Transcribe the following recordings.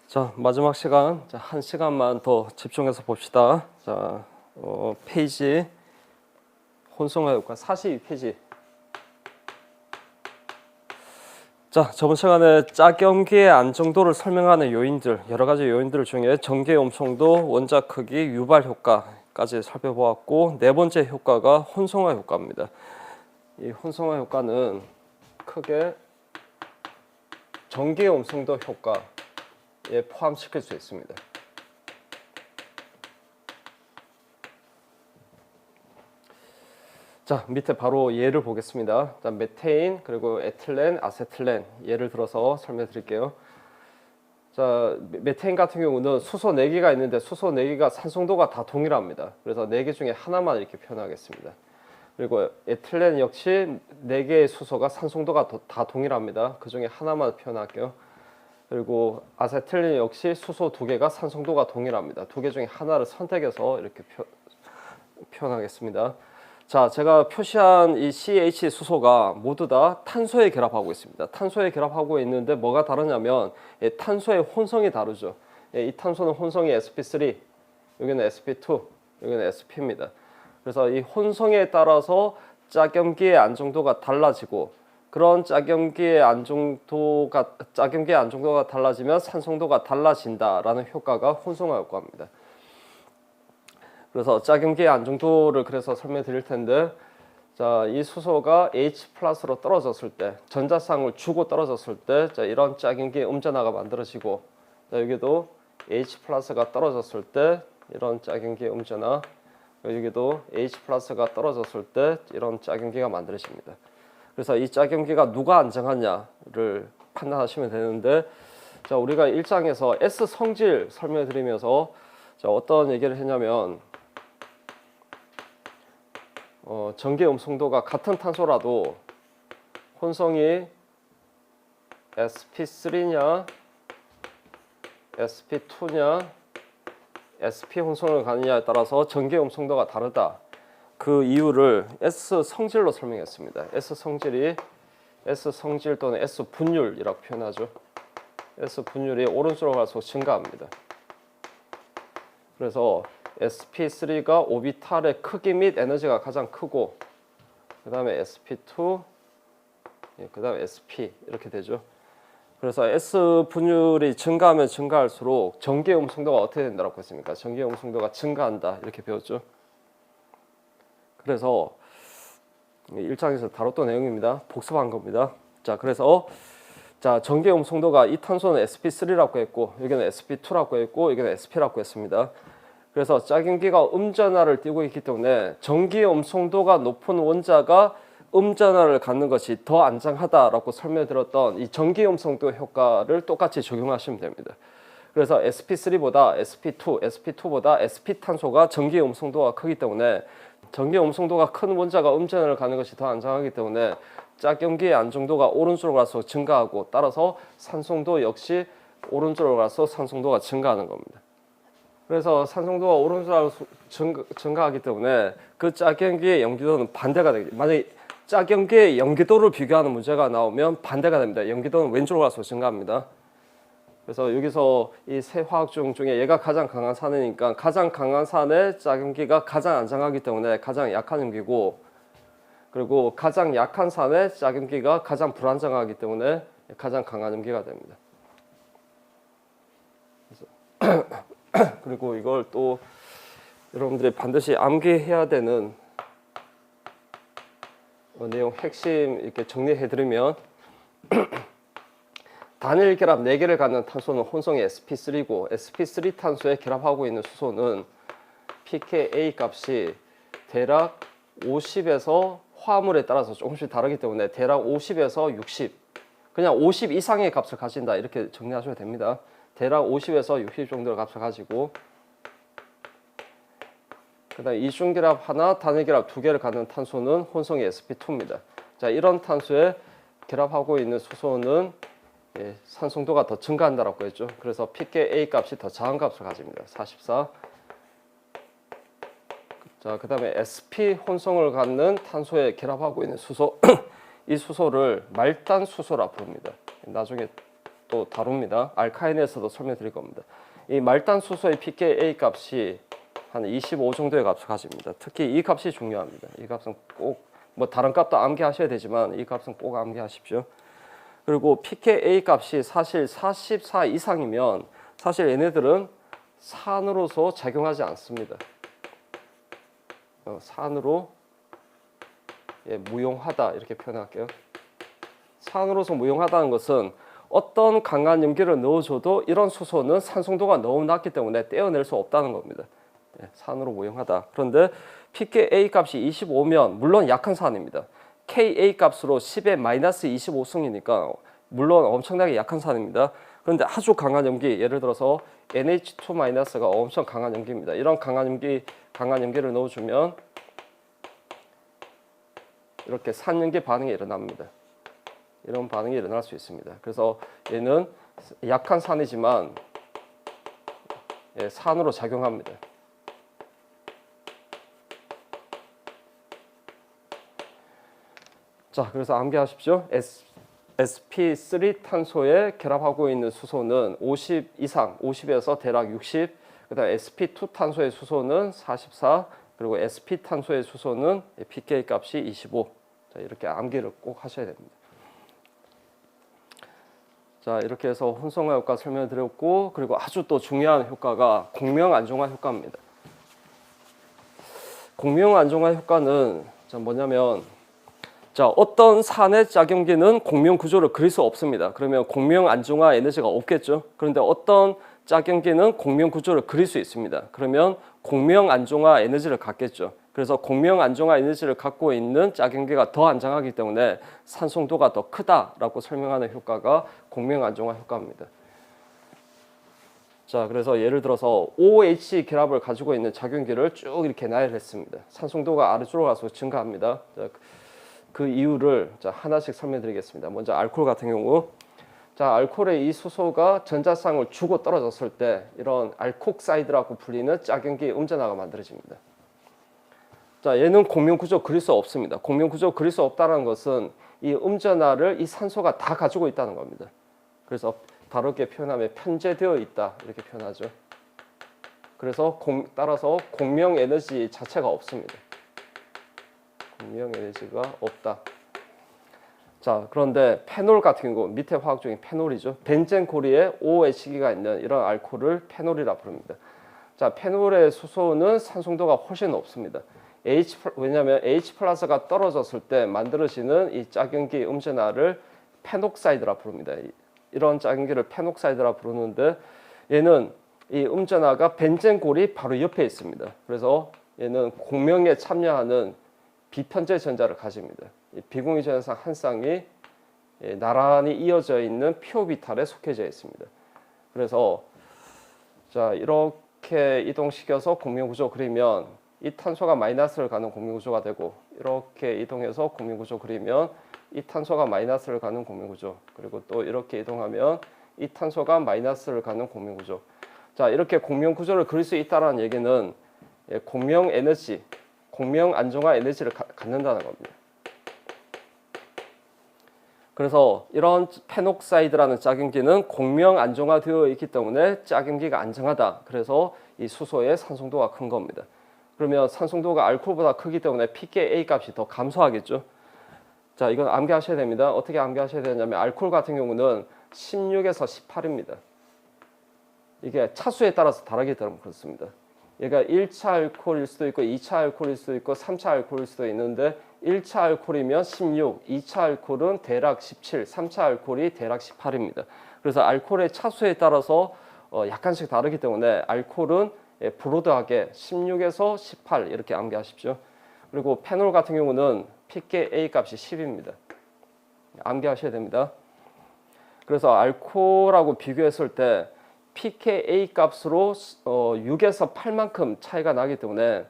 자, 마지막 시간, 자, 한 시간만 더 집중해서 봅시다. 자, 페이지 혼성화 효과 42페이지. 자, 저번 시간에 짝연기의 안정도를 설명하는 요인들, 여러 가지 요인들 중에 전기 음성도, 원자 크기, 유발 효과까지 살펴보았고, 네 번째 효과가 혼성화 효과입니다. 이 혼성화 효과는 크게 전기 음성도 효과에 포함시킬 수 있습니다. 자, 밑에 바로 예를 보겠습니다. 자, 메테인, 그리고 에틸렌, 아세틸렌 예를 들어서 설명해 드릴게요. 자, 메테인 같은 경우는 수소 4개가 있는데 수소 4개가 산성도가 다 동일합니다. 그래서 4개 중에 하나만 이렇게 표현하겠습니다. 그리고 에틸렌 역시 4개의 수소가 산성도가 다 동일합니다. 그 중에 하나만 표현할게요. 그리고 아세틸렌 역시 수소 2개가 산성도가 동일합니다. 2개 중에 하나를 선택해서 이렇게 표현하겠습니다. 자, 제가 표시한 이 CH 수소가 모두 다 탄소에 결합하고 있습니다. 탄소에 결합하고 있는데 뭐가 다르냐면 탄소의 혼성이 다르죠. 이 탄소는 혼성이 sp3, 여기는 sp2, 여기는 sp입니다. 그래서 이 혼성에 따라서 짝염기의 안정도가 달라지고, 그런 짝염기의 안정도가 달라지면 산성도가 달라진다라는 효과가 혼성화 효과입니다. 그래서 짝염기의 안정도를 그래서 설명해 드릴 텐데, 자, 이 수소가 H 플러스로 떨어졌을 때, 전자쌍을 주고 떨어졌을 때, 자, 이런 짝염기의 음전하가 만들어지고, 자, 여기도 H 플러스가 떨어졌을 때 이런 짝염기의 음전하, 여기도 H 플러스가 떨어졌을 때 이런 짝염기가 만들어집니다. 그래서 이 짝염기가 누가 안정하냐를 판단하시면 되는데, 자, 우리가 1장에서 S 성질 설명해 드리면서 자, 어떤 얘기를 했냐면, 전기 음성도가 같은 탄소라도 혼성이 sp3냐 sp2냐 sp 혼성을 가느냐에 따라서 전기 음성도가 다르다. 그 이유를 S 성질로 설명했습니다. S 성질 또는 S 분율이라고 표현하죠. S 분율이 오른쪽으로 갈수록 증가합니다. 그래서 sp3가 오비탈의 크기 및 에너지가 가장 크고, 그 다음에 sp2, 그 다음에 sp 이렇게 되죠. 그래서 S 분율이 증가하면 증가할수록 전기 음성도가 어떻게 된다고 했습니까? 전기 음성도가 증가한다 이렇게 배웠죠. 그래서 1장에서 다뤘던 내용입니다. 복습한 겁니다. 자, 그래서 자, 전기 음성도가 이 탄소는 sp3라고 했고, 여기는 sp2라고 했고, 여기는 sp라고 했습니다. 그래서 짝염기가 음전하를 띠고 있기 때문에 전기 음성도가 높은 원자가 음전하를 갖는 것이 더 안정하다라고 설명드렸던 이 전기 음성도 효과를 똑같이 적용하시면 됩니다. 그래서 sp3보다 sp2보다 sp 탄소가 전기 음성도가 크기 때문에, 전기 음성도가 큰 원자가 음전하를 갖는 것이 더 안정하기 때문에 짝염기의 안정도가 오른쪽으로 가서 증가하고, 따라서 산성도 역시 오른쪽으로 가서 산성도가 증가하는 겁니다. 그래서 산성도가 오른쪽으로 증가하기 때문에 그 짝염기의 연기도는 반대가 되겠죠. 만약에 짝염기의 연기도를 비교하는 문제가 나오면 반대가 됩니다. 연기도는 왼쪽으로 가서 증가합니다. 그래서 여기서 이 세 화학중 중에 얘가 가장 강한 산이니까 가장 강한 산의 짝염기가 가장 안정하기 때문에 가장 약한 염기고, 그리고 가장 약한 산의 짝염기가 가장 불안정하기 때문에 가장 강한 염기가 됩니다. 그리고 이걸 또 여러분들이 반드시 암기해야 되는 내용 핵심 이렇게 정리해드리면, 단일 결합 4개를 갖는 탄소는 혼성이 sp3고, sp3 탄소에 결합하고 있는 수소는 pKa 값이 대략 50에서 화합물에 따라서 조금씩 다르기 때문에 대략 50에서 60, 그냥 50 이상의 값을 가진다 이렇게 정리하시면 됩니다. 대략 50에서 60 정도의 값을 가지고, 그 다음에 이중결합 하나, 단일결합 2개를 갖는 탄소는 혼성이 sp2입니다. 자, 이런 탄소에 결합하고 있는 수소는 산성도가 더 증가한다라고 했죠. 그래서 pKa 값이 더 작은 값을 가집니다. 44. 자, 그 다음에 sp 혼성을 갖는 탄소에 결합하고 있는 수소 이 수소를 말단 수소라 부릅니다. 나중에 또 다룹니다. 알카인에서도 설명드릴 겁니다. 이 말단 수소의 pKa 값이 한 25 정도의 값을 가집니다. 특히 이 값이 중요합니다. 이 값은 꼭 뭐 다른 값도 암기하셔야 되지만 이 값은 꼭 암기하십시오. 그리고 pKa 값이 사실 44 이상이면 사실 얘네들은 산으로서 작용하지 않습니다. 산으로 무용하다 이렇게 표현할게요. 산으로서 무용하다는 것은 어떤 강한 염기를 넣어줘도 이런 수소는 산성도가 너무 낮기 때문에 떼어낼 수 없다는 겁니다. 산으로 무용하다. 그런데 pKa 값이 25면 물론 약한 산입니다. Ka 값으로 10의 마이너스 25승이니까 물론 엄청나게 약한 산입니다. 그런데 아주 강한 염기, 예를 들어서 NH2-가 엄청 강한 염기입니다. 이런 강한 염기를 넣어주면 이렇게 산염기 반응이 일어납니다. 이런 반응이 일어날 수 있습니다. 그래서 얘는 약한 산이지만 산으로 작용합니다. 자, 그래서 암기하십시오. sp3 탄소에 결합하고 있는 수소는 50 이상, 50에서 대략 60. 그다음 sp2 탄소의 수소는 44. 그리고 sp 탄소의 수소는 pK 값이 25. 자, 이렇게 암기를 꼭 하셔야 됩니다. 자, 이렇게 해서 혼성화 효과 설명드렸고, 그리고 아주 또 중요한 효과가 공명 안정화 효과입니다. 공명 안정화 효과는 뭐냐면, 자, 어떤 산의 짝염기는 공명 구조를 그릴 수 없습니다. 그러면 공명 안정화 에너지가 없겠죠. 그런데 어떤 짝염기는 공명 구조를 그릴 수 있습니다. 그러면 공명 안정화 에너지를 갖겠죠. 그래서 공명 안정화 에너지를 갖고 있는 짝염기가 더 안정하기 때문에 산성도가 더 크다라고 설명하는 효과가 공명 안정화 효과입니다. 자, 그래서 예를 들어서 OH 결합을 가지고 있는 짝염기를 쭉 이렇게 나열했습니다. 산성도가 아래쪽으로 가서 증가합니다. 자, 그 이유를 하나씩 설명드리겠습니다. 먼저 알코올 같은 경우, 자, 알코올의 이 수소가 전자쌍을 주고 떨어졌을 때 이런 알콕사이드라고 불리는 짝염기 음전화가 만들어집니다. 자, 얘는 공명 구조 그릴 수 없습니다. 공명 구조 그릴 수 없다는 것은 이 음전화를 이 산소가 다 가지고 있다는 겁니다. 그래서 다르게 표현하면 편제되어 있다 이렇게 표현하죠. 그래서 따라서 공명 에너지 자체가 없습니다. 공명 에너지가 없다. 자, 그런데 페놀 같은 경우 밑에 화학 중에 페놀이죠. 벤젠 고리에 OH기가 있는 이런 알코올을 페놀이라 부릅니다. 자, 페놀의 수소는 산성도가 훨씬 높습니다. 왜냐하면 H+가 떨어졌을 때 만들어지는 이 짝염기 음전화를 페녹사이드라 부릅니다. 이런 짝염기를 페녹사이드라 부르는데 얘는 이 음전화가 벤젠 고리 바로 옆에 있습니다. 그래서 얘는 공명에 참여하는 비편제 전자를 가집니다. 비공유 전자상 한 쌍이 나란히 이어져 있는 피오비탈에 속해져 있습니다. 그래서 자, 이렇게 이동시켜서 공명 구조 그리면 이 탄소가 마이너스를 가는 공명 구조가 되고, 이렇게 이동해서 공명 구조 그리면 이 탄소가 마이너스를 가는 공명 구조, 그리고 또 이렇게 이동하면 이 탄소가 마이너스를 가는 공명 구조. 자, 이렇게 공명 구조를 그릴 수 있다는 얘기는 공명 에너지, 공명 안정화 에너지를 갖는다는 겁니다. 그래서 이런 페녹사이드라는 짝염기는 공명 안정화되어 있기 때문에 짝염기가 안정하다. 그래서 이 수소의 산성도가 큰 겁니다. 그러면 산성도가 알코올보다 크기 때문에 pKa 값이 더 감소하겠죠. 자, 이건 암기하셔야 됩니다. 어떻게 암기하셔야 되냐면 알코올 같은 경우는 16에서 18입니다. 이게 차수에 따라서 다르기 때문에 그렇습니다. 얘가 1차 알코올일 수도 있고 2차 알코올일 수도 있고 3차 알코올일 수도 있는데 1차 알코올이면 16, 2차 알코올은 대략 17, 3차 알코올이 대략 18입니다. 그래서 알코올의 차수에 따라서 약간씩 다르기 때문에 알코올은 브로드하게 16에서 18 이렇게 암기하십시오. 그리고 페놀 같은 경우는 pKa 값이 10입니다. 암기하셔야 됩니다. 그래서 알코올하고 비교했을 때 pKa 값으로 6에서 8만큼 차이가 나기 때문에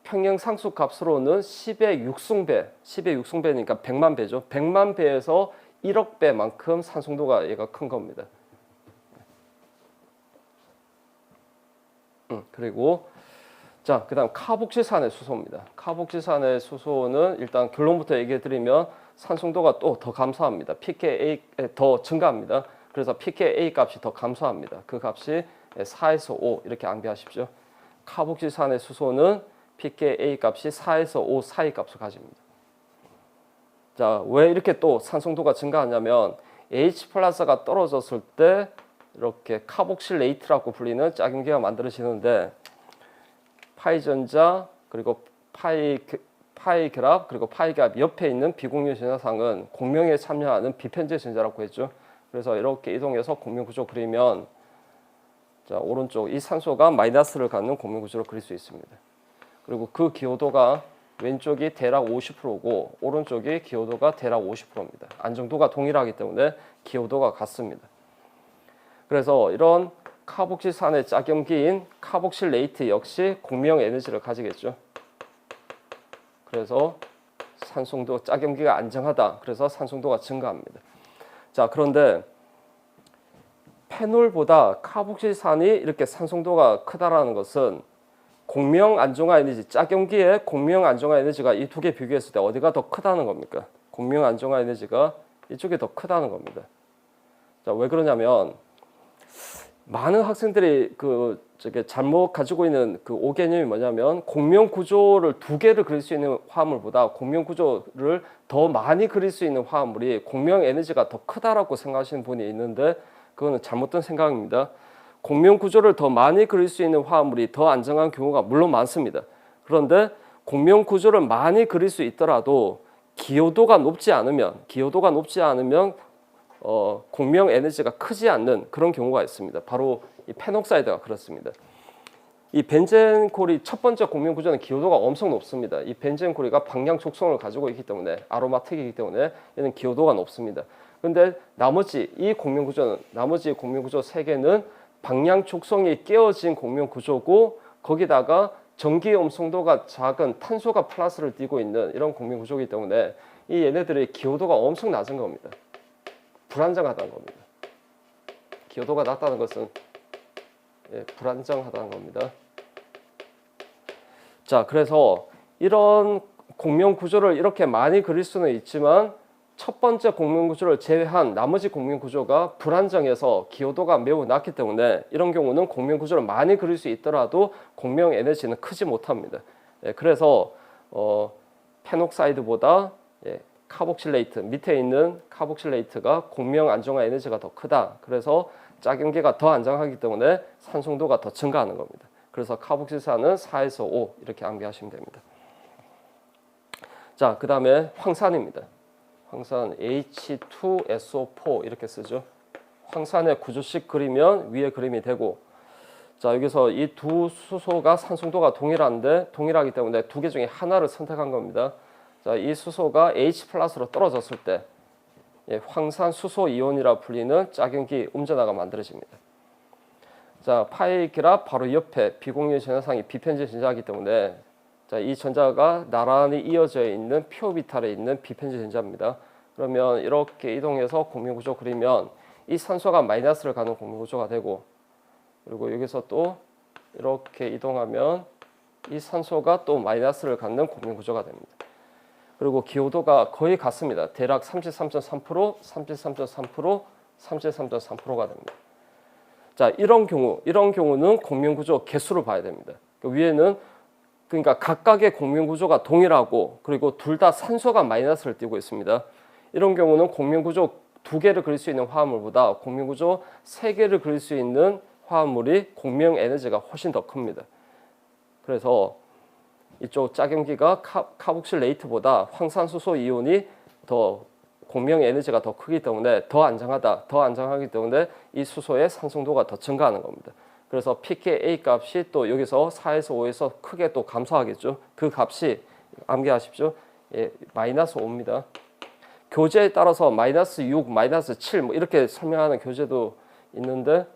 평형 상수 값으로는 10의 6승배, 10의 6승배니까 100만 배죠. 100만 배에서 1억 배만큼 산성도가 얘가 큰 겁니다. 그리고 자, 그다음 카복실산의 수소입니다. 카복실산의 수소는 일단 결론부터 얘기해 드리면 산성도가 또 더 감소합니다. pKa 더 증가합니다. 그래서 pKa 값이 더 감소합니다. 그 값이 4에서 5 이렇게 암기하십시오. 카복실산의 수소는 pKa 값이 4에서 5 사이 값을 가집니다. 자, 왜 이렇게 또 산성도가 증가하냐면 H 플러스가 떨어졌을 때 이렇게 카복실레이트라고 불리는 짝임기가 만들어지는데 파이 전자 그리고 파이 결합 그리고 파이 결합 옆에 있는 비공유 전자상은 공명에 참여하는 비편재 전자라고 했죠. 그래서 이렇게 이동해서 공명 구조 그리면 자, 오른쪽 이 산소가 마이너스를 갖는 공명 구조를 그릴 수 있습니다. 그리고 그 기호도가 왼쪽이 대략 50%고 오른쪽이 기호도가 대략 50%입니다. 안정도가 동일하기 때문에 기호도가 같습니다. 그래서 이런 카복실산의 짝염기인 카복실레이트 역시 공명 에너지를 가지겠죠. 그래서 산성도 짝염기가 안정하다. 그래서 산성도가 증가합니다. 자, 그런데 페놀보다 카복실산이 이렇게 산성도가 크다라는 것은 공명 안정화 에너지, 짝염기의 공명 안정화 에너지가 이 두 개 비교했을 때 어디가 더 크다는 겁니까? 공명 안정화 에너지가 이쪽이 더 크다는 겁니다. 자, 왜 그러냐면 많은 학생들이 잘못 가지고 있는 그 오개념이 뭐냐면 공명 구조를 두 개를 그릴 수 있는 화합물보다 공명 구조를 더 많이 그릴 수 있는 화합물이 공명 에너지가 더 크다라고 생각하시는 분이 있는데 그거는 잘못된 생각입니다. 공명 구조를 더 많이 그릴 수 있는 화합물이 더 안정한 경우가 물론 많습니다. 그런데 공명 구조를 많이 그릴 수 있더라도 기호도가 높지 않으면 공명 에너지가 크지 않는 그런 경우가 있습니다. 바로 이 페녹사이드가 그렇습니다. 이 벤젠콜이 첫 번째 공명 구조는 기호도가 엄청 높습니다. 이 벤젠콜이가 방향 족성을 가지고 있기 때문에 아로마틱이기 때문에 얘는 기호도가 높습니다. 그런데 나머지 공명 구조 세 개는 방향 족성이 깨어진 공명 구조고 거기다가 전기 엄성도가 작은 탄소가 플러스를 띠고 있는 이런 공명 구조이기 때문에 이 얘네들의 기호도가 엄청 낮은 겁니다. 불안정하다는 겁니다. 기호도가 낮다는 것은 불안정하다는 겁니다. 자, 그래서 이런 공명 구조를 이렇게 많이 그릴 수는 있지만 첫 번째 공명 구조를 제외한 나머지 공명 구조가 불안정해서 기호도가 매우 낮기 때문에 이런 경우는 공명 구조를 많이 그릴 수 있더라도 공명 에너지는 크지 못합니다. 그래서 페녹사이드보다 카복실레이트 밑에 있는 카복실레이트가 공명 안정화 에너지가 더 크다. 그래서 짝염기가 더 안정하기 때문에 산성도가 더 증가하는 겁니다. 그래서 카복실산은 4에서 5 이렇게 암기하시면 됩니다. 자, 그 다음에 황산입니다. 황산 H2SO4 이렇게 쓰죠. 황산의 구조식 그리면 위에 그림이 되고 자, 여기서 이 두 수소가 산성도가 동일하기 때문에 두 개 중에 하나를 선택한 겁니다. 자, 이 수소가 H 플러스로 떨어졌을 때 황산 수소 이온이라 불리는 짝염기 음전화가 만들어집니다. 자, 파이 결합 바로 옆에 비공유 전자상이 비편재 전자이기 때문에 자, 이 전자가 나란히 이어져 있는 피오비탈에 있는 비편재 전자입니다. 그러면 이렇게 이동해서 공명 구조 그리면 이 산소가 마이너스를 가는 공명 구조가 되고 그리고 여기서 또 이렇게 이동하면 이 산소가 또 마이너스를 갖는 공명 구조가 됩니다. 그리고 기호도가 거의 같습니다. 대략 33.3%, 33.3%, 33.3%가 됩니다. 자, 이런 경우는 공명 구조 개수를 봐야 됩니다. 위에는 그러니까 각각의 공명 구조가 동일하고 그리고 둘 다 산소가 마이너스를 띠고 있습니다. 이런 경우는 공명 구조 두 개를 그릴 수 있는 화합물보다 공명 구조 세 개를 그릴 수 있는 화합물이 공명 에너지가 훨씬 더 큽니다. 그래서 이쪽 짝염기가 카복실레이트보다 황산수소 이온이 더 공명 에너지가 더 크기 때문에 더 안정하기 때문에 이 수소의 산성도가 더 증가하는 겁니다. 그래서 pKa 값이 또 여기서 4에서 5에서 크게 또 감소하겠죠. 그 값이 암기하십시오. 마이너스 5입니다. 교재에 따라서 마이너스 6, 마이너스 7 이렇게 설명하는 교재도 있는데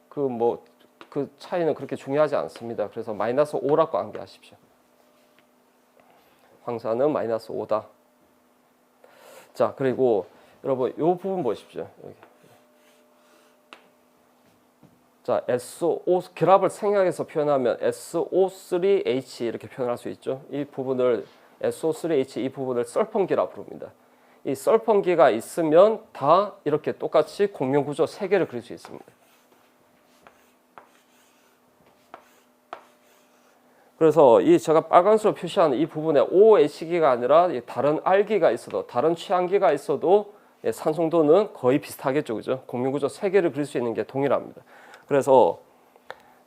그 차이는 그렇게 중요하지 않습니다. 그래서 마이너스 5라고 암기하십시오. 황산은 마이너스 5다. 자, 그리고 여러분 이 부분 보십시오. 여기. 자, SO 결합을 생략해서 표현하면 SO3H 이렇게 표현할 수 있죠. 이 부분을 SO3H 이 부분을 설펑 결합 부릅니다. 이 썰펑기가 있으면 다 이렇게 똑같이 공명구조 3개를 그릴 수 있습니다. 그래서 이 제가 빨간색으로 표시한 이 부분에 OH기가 아니라 다른 R기가 있어도 다른 취항기가 있어도 산송도는 거의 비슷하겠죠. 그죠? 공명구조 3개를 그릴 수 있는 게 동일합니다. 그래서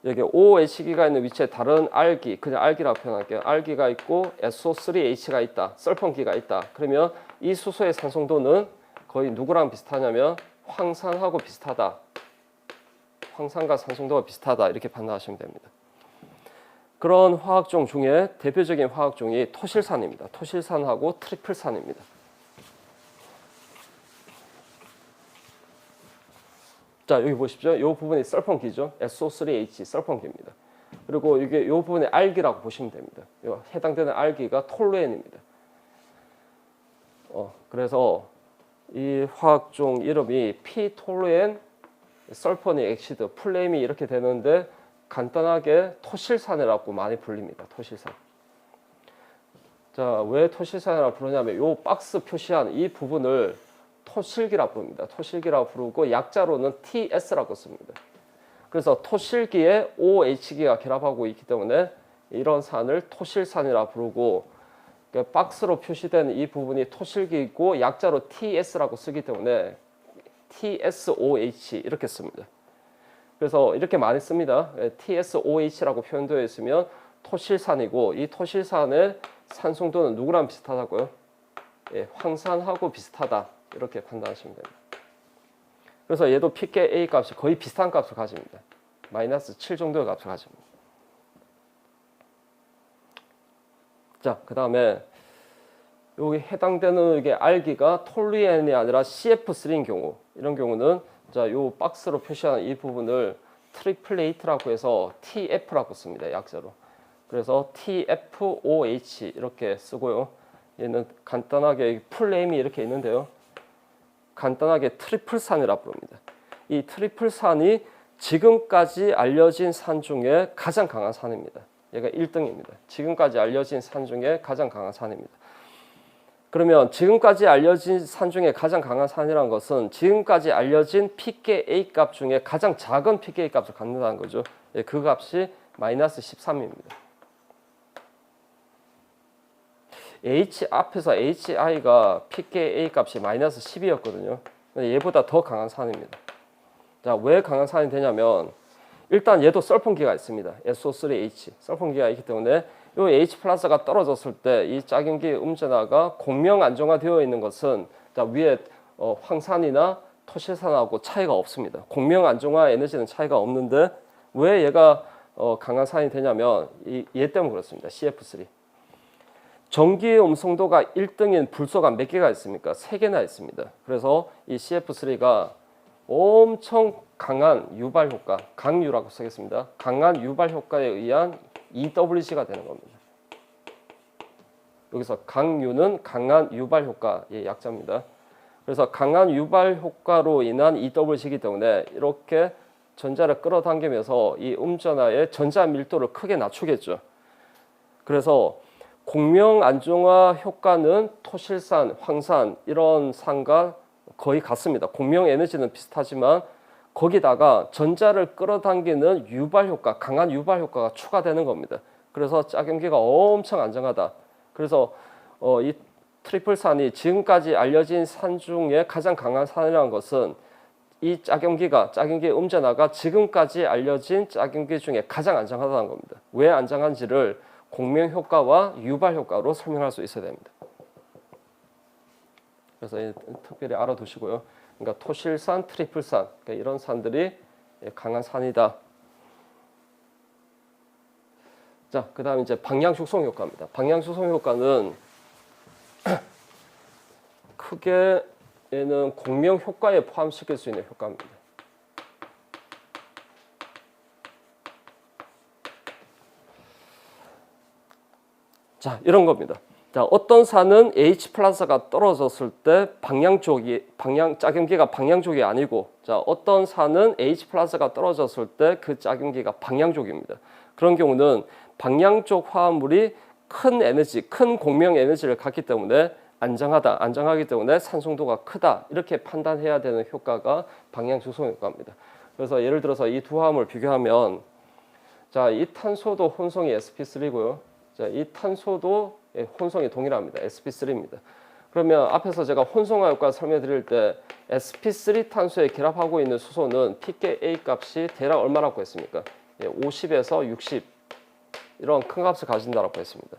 여기 OH기가 있는 위치에 다른 R기, 그냥 R기라고 표현할게요. R기가 있고 SO3H가 있다. 썰펑기가 있다. 그러면 이 수소의 산송도는 거의 누구랑 비슷하냐면 황산하고 비슷하다. 황산과 산송도가 비슷하다. 이렇게 판단하시면 됩니다. 그런 화학종 중에 대표적인 화학종이 토실산입니다. 토실산하고 트리플산입니다. 자, 여기 보십시오. 이 부분이 썰펑기죠. SO3H 썰펑기입니다. 그리고 이게 이 부분이 R기라고 보시면 됩니다. 해당되는 R기가 톨루엔입니다. 그래서 이 화학종 이름이 피톨루엔 설퍼닉 액시드 플레임이 이렇게 되는데 간단하게 토실산이라고 많이 불립니다. 토실산. 자, 왜 토실산이라고 부르냐면 이 박스 표시한 이 부분을 토실기라고 부릅니다. 토실기라고 부르고 약자로는 TS라고 씁니다. 그래서 토실기에 OH기가 결합하고 있기 때문에 이런 산을 토실산이라고 부르고 박스로 표시된 이 부분이 토실기이고 약자로 TS라고 쓰기 때문에 TSOH 이렇게 씁니다. 그래서 이렇게 많이 씁니다. TSOH라고 표현되어 있으면 토실산이고 이 토실산의 산송도는 누구랑 비슷하다고요? 황산하고 비슷하다. 이렇게 판단하시면 됩니다. 그래서 얘도 pKa 값이 거의 비슷한 값을 가집니다. -7 정도의 값을 가집니다. 자, 그 다음에 여기 해당되는 이게 R기가 톨루엔이 아니라 CF3인 경우, 이런 경우는 자, 요 박스로 표시하는 이 부분을 트리플레이트라고 해서 TF라고 씁니다. 약자로. 그래서 TFOH 이렇게 쓰고요. 얘는 간단하게 풀네임이 이렇게 있는데요. 간단하게 트리플산이라고 부릅니다. 이 트리플산이 지금까지 알려진 산 중에 가장 강한 산입니다. 얘가 1등입니다. 지금까지 알려진 산 중에 가장 강한 산입니다. 그러면 지금까지 알려진 산 중에 가장 강한 산이라는 것은 지금까지 알려진 pKa 값 중에 가장 작은 pKa 값을 갖는다는 거죠. 그 값이 -13입니다. H 앞에서 HI가 pKa 값이 -12였거든요. 얘보다 더 강한 산입니다. 자, 왜 강한 산이 되냐면 일단 얘도 썰펑기가 있습니다. SO3H 썰펑기가 있기 때문에 이 H 플러스가 떨어졌을 때 이 짝염기 음전화가 공명 안정화되어 있는 것은 자, 위에 황산이나 토실산하고 차이가 없습니다. 공명 안정화 에너지는 차이가 없는데 왜 얘가 강한 산이 되냐면 얘 때문에 그렇습니다. CF3 전기의 음성도가 1등인 불소가 몇 개가 있습니까? 3개나 있습니다. 그래서 이 CF3가 엄청 강한 유발 효과, 강유라고 쓰겠습니다. 강한 유발 효과에 의한 EWG가 되는 겁니다. 여기서 강유는 강한 유발 효과의 약자입니다. 그래서 강한 유발 효과로 인한 EWG이기 때문에 이렇게 전자를 끌어당기면서 이 음전하의 전자 밀도를 크게 낮추겠죠. 그래서 공명 안정화 효과는 토실산, 황산 이런 산과 거의 같습니다. 공명 에너지는 비슷하지만 거기다가 전자를 끌어당기는 유발 효과, 강한 유발 효과가 추가되는 겁니다. 그래서 짝염기가 엄청 안정하다. 그래서 이 트리플산이 지금까지 알려진 산 중에 가장 강한 산이라는 것은 이 짝염기 음전하가 지금까지 알려진 짝염기 중에 가장 안정하다는 겁니다. 왜 안정한지를 공명 효과와 유발 효과로 설명할 수 있어야 됩니다. 그래서 특별히 알아두시고요. 그러니까 토실산, 트리플산 그러니까 이런 산들이 강한 산이다. 자, 그다음 이제 방향 숙성 효과입니다. 방향 숙성 효과는 크게 얘는 공명 효과에 포함시킬 수 있는 효과입니다. 자, 이런 겁니다. 자, 어떤 산은 H 플러스가 떨어졌을 때 짝염기가 방향 쪽이 아니고, 자, 어떤 산은 H 플러스가 떨어졌을 때 그 짝염기가 방향 쪽입니다. 그런 경우는 방향 쪽 화합물이 큰 공명 에너지를 갖기 때문에 안정하다, 안정하기 때문에 산성도가 크다 이렇게 판단해야 되는 효과가 방향 죽성 효과입니다. 그래서 예를 들어서 이 두 화합을 비교하면 자, 이 탄소도 혼성이 sp3고요. 자, 이 탄소도 혼성이 동일합니다. sp3입니다. 그러면 앞에서 제가 혼성화 효과 설명드릴 때 sp3 탄소에 결합하고 있는 수소는 pKa 값이 대략 얼마라고 했습니까? 50에서 60 이런 큰 값을 가진다라고 했습니다.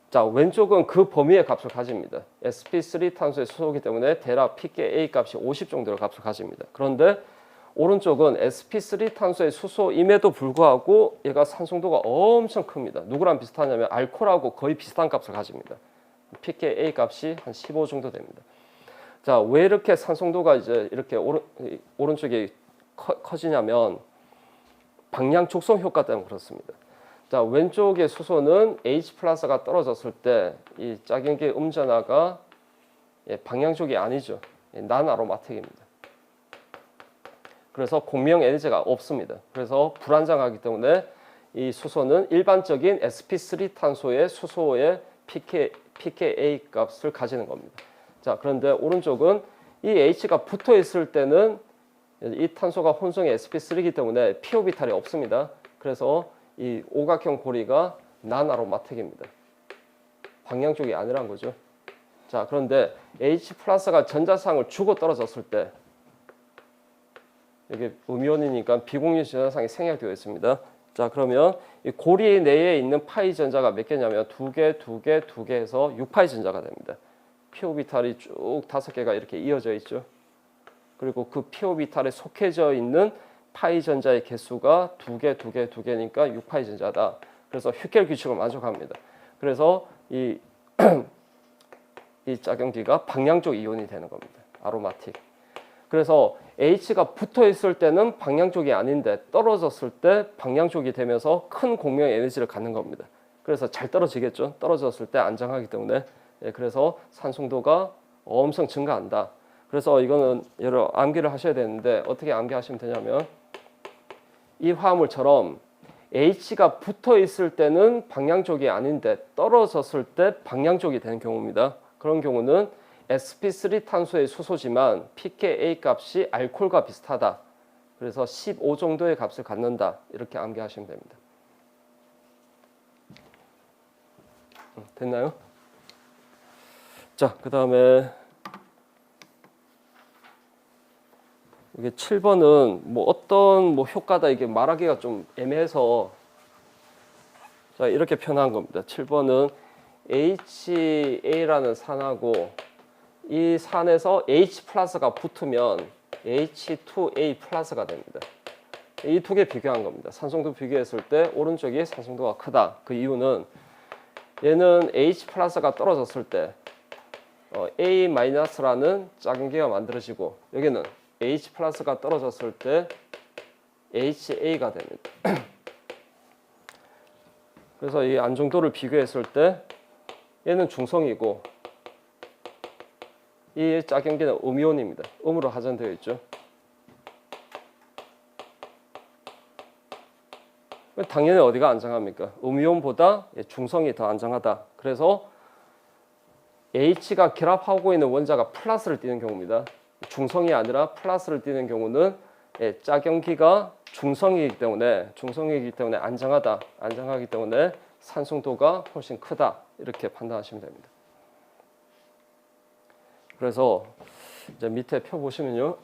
자, 왼쪽은 그 범위의 값을 가집니다. sp3 탄소의 수소이기 때문에 대략 pKa 값이 50 정도의 값을 가집니다. 그런데 오른쪽은 sp3 탄소의 수소임에도 불구하고 얘가 산성도가 엄청 큽니다. 누구랑 비슷하냐면 알코올하고 거의 비슷한 값을 가집니다. pKa 값이 한 15 정도 됩니다. 자, 왜 이렇게 산성도가 이제 이렇게 오른쪽이 커지냐면 방향 족성 효과 때문에 그렇습니다. 자, 왼쪽의 수소는 H 플러스가 떨어졌을 때 이 짝연기 음전화가 방향족이 아니죠. 난아로마틱입니다. 그래서 공명 에너지가 없습니다. 그래서 불안정하기 때문에 이 수소는 일반적인 sp3 탄소의 수소의 pKa 값을 가지는 겁니다. 자, 그런데 오른쪽은 이 H가 붙어 있을 때는 이 탄소가 혼성의 sp3이기 때문에 p오비탈이 없습니다. 그래서 이 오각형 고리가 난아로마틱입니다. 방향 쪽이 아니란 거죠. 자, 그런데 H 플러스가 전자상을 주고 떨어졌을 때 이게 음이온이니까 비공유 전자상이 생략되어 있습니다. 자, 그러면 이 고리 내에 있는 파이 전자가 몇 개냐면 2개, 2개, 2개 해서 6파이 전자가 됩니다. p오비탈이 쭉 5개가 이렇게 이어져 있죠. 그리고 그 p오비탈에 속해져 있는 파이 전자의 개수가 2개, 2개, 2개니까 6파이 전자다. 그래서 휴켈 규칙을 만족합니다. 그래서 이 짝연기가 방향적 이온이 되는 겁니다. 아로마틱. 그래서 H가 붙어 있을 때는 방향족이 아닌데 떨어졌을 때 방향족이 되면서 큰 공명 에너지를 갖는 겁니다. 그래서 잘 떨어지겠죠. 떨어졌을 때 안정하기 때문에. 그래서 산성도가 엄청 증가한다. 그래서 이거는 여러 암기를 하셔야 되는데 어떻게 암기하시면 되냐면 이 화합물처럼 H가 붙어 있을 때는 방향족이 아닌데 떨어졌을 때 방향족이 되는 경우입니다. 그런 경우는 sp3 탄소의 수소지만 pKa 값이 알코올과 비슷하다. 그래서 15 정도의 값을 갖는다. 이렇게 암기하시면 됩니다. 됐나요? 자, 그 다음에 이게 7번은 뭐 어떤 뭐 효과다 이게 말하기가 좀 애매해서 자, 이렇게 표현한 겁니다. 7번은 HA라는 산하고 이 산에서 H 플러스가 붙으면 H2A 플러스가 됩니다. 이 두 개 비교한 겁니다. 산성도 비교했을 때 오른쪽이 산성도가 크다. 그 이유는 얘는 H 플러스가 떨어졌을 때 A 마이너스라는 짝연기가 만들어지고 여기는 H 플러스가 떨어졌을 때 HA가 됩니다. 그래서 이 안정도를 비교했을 때 얘는 중성이고 이 짝연기는 음이온입니다. 음으로 하전되어 있죠. 당연히 어디가 안정합니까? 음이온보다 중성이 더 안정하다. 그래서 H가 결합하고 있는 원자가 플러스를 띠는 경우입니다. 중성이 아니라 플러스를 띠는 경우는 짝연기가 중성이기 때문에 안정하다. 안정하기 때문에 산성도가 훨씬 크다. 이렇게 판단하시면 됩니다. 그래서 이제 밑에 표 보시면요.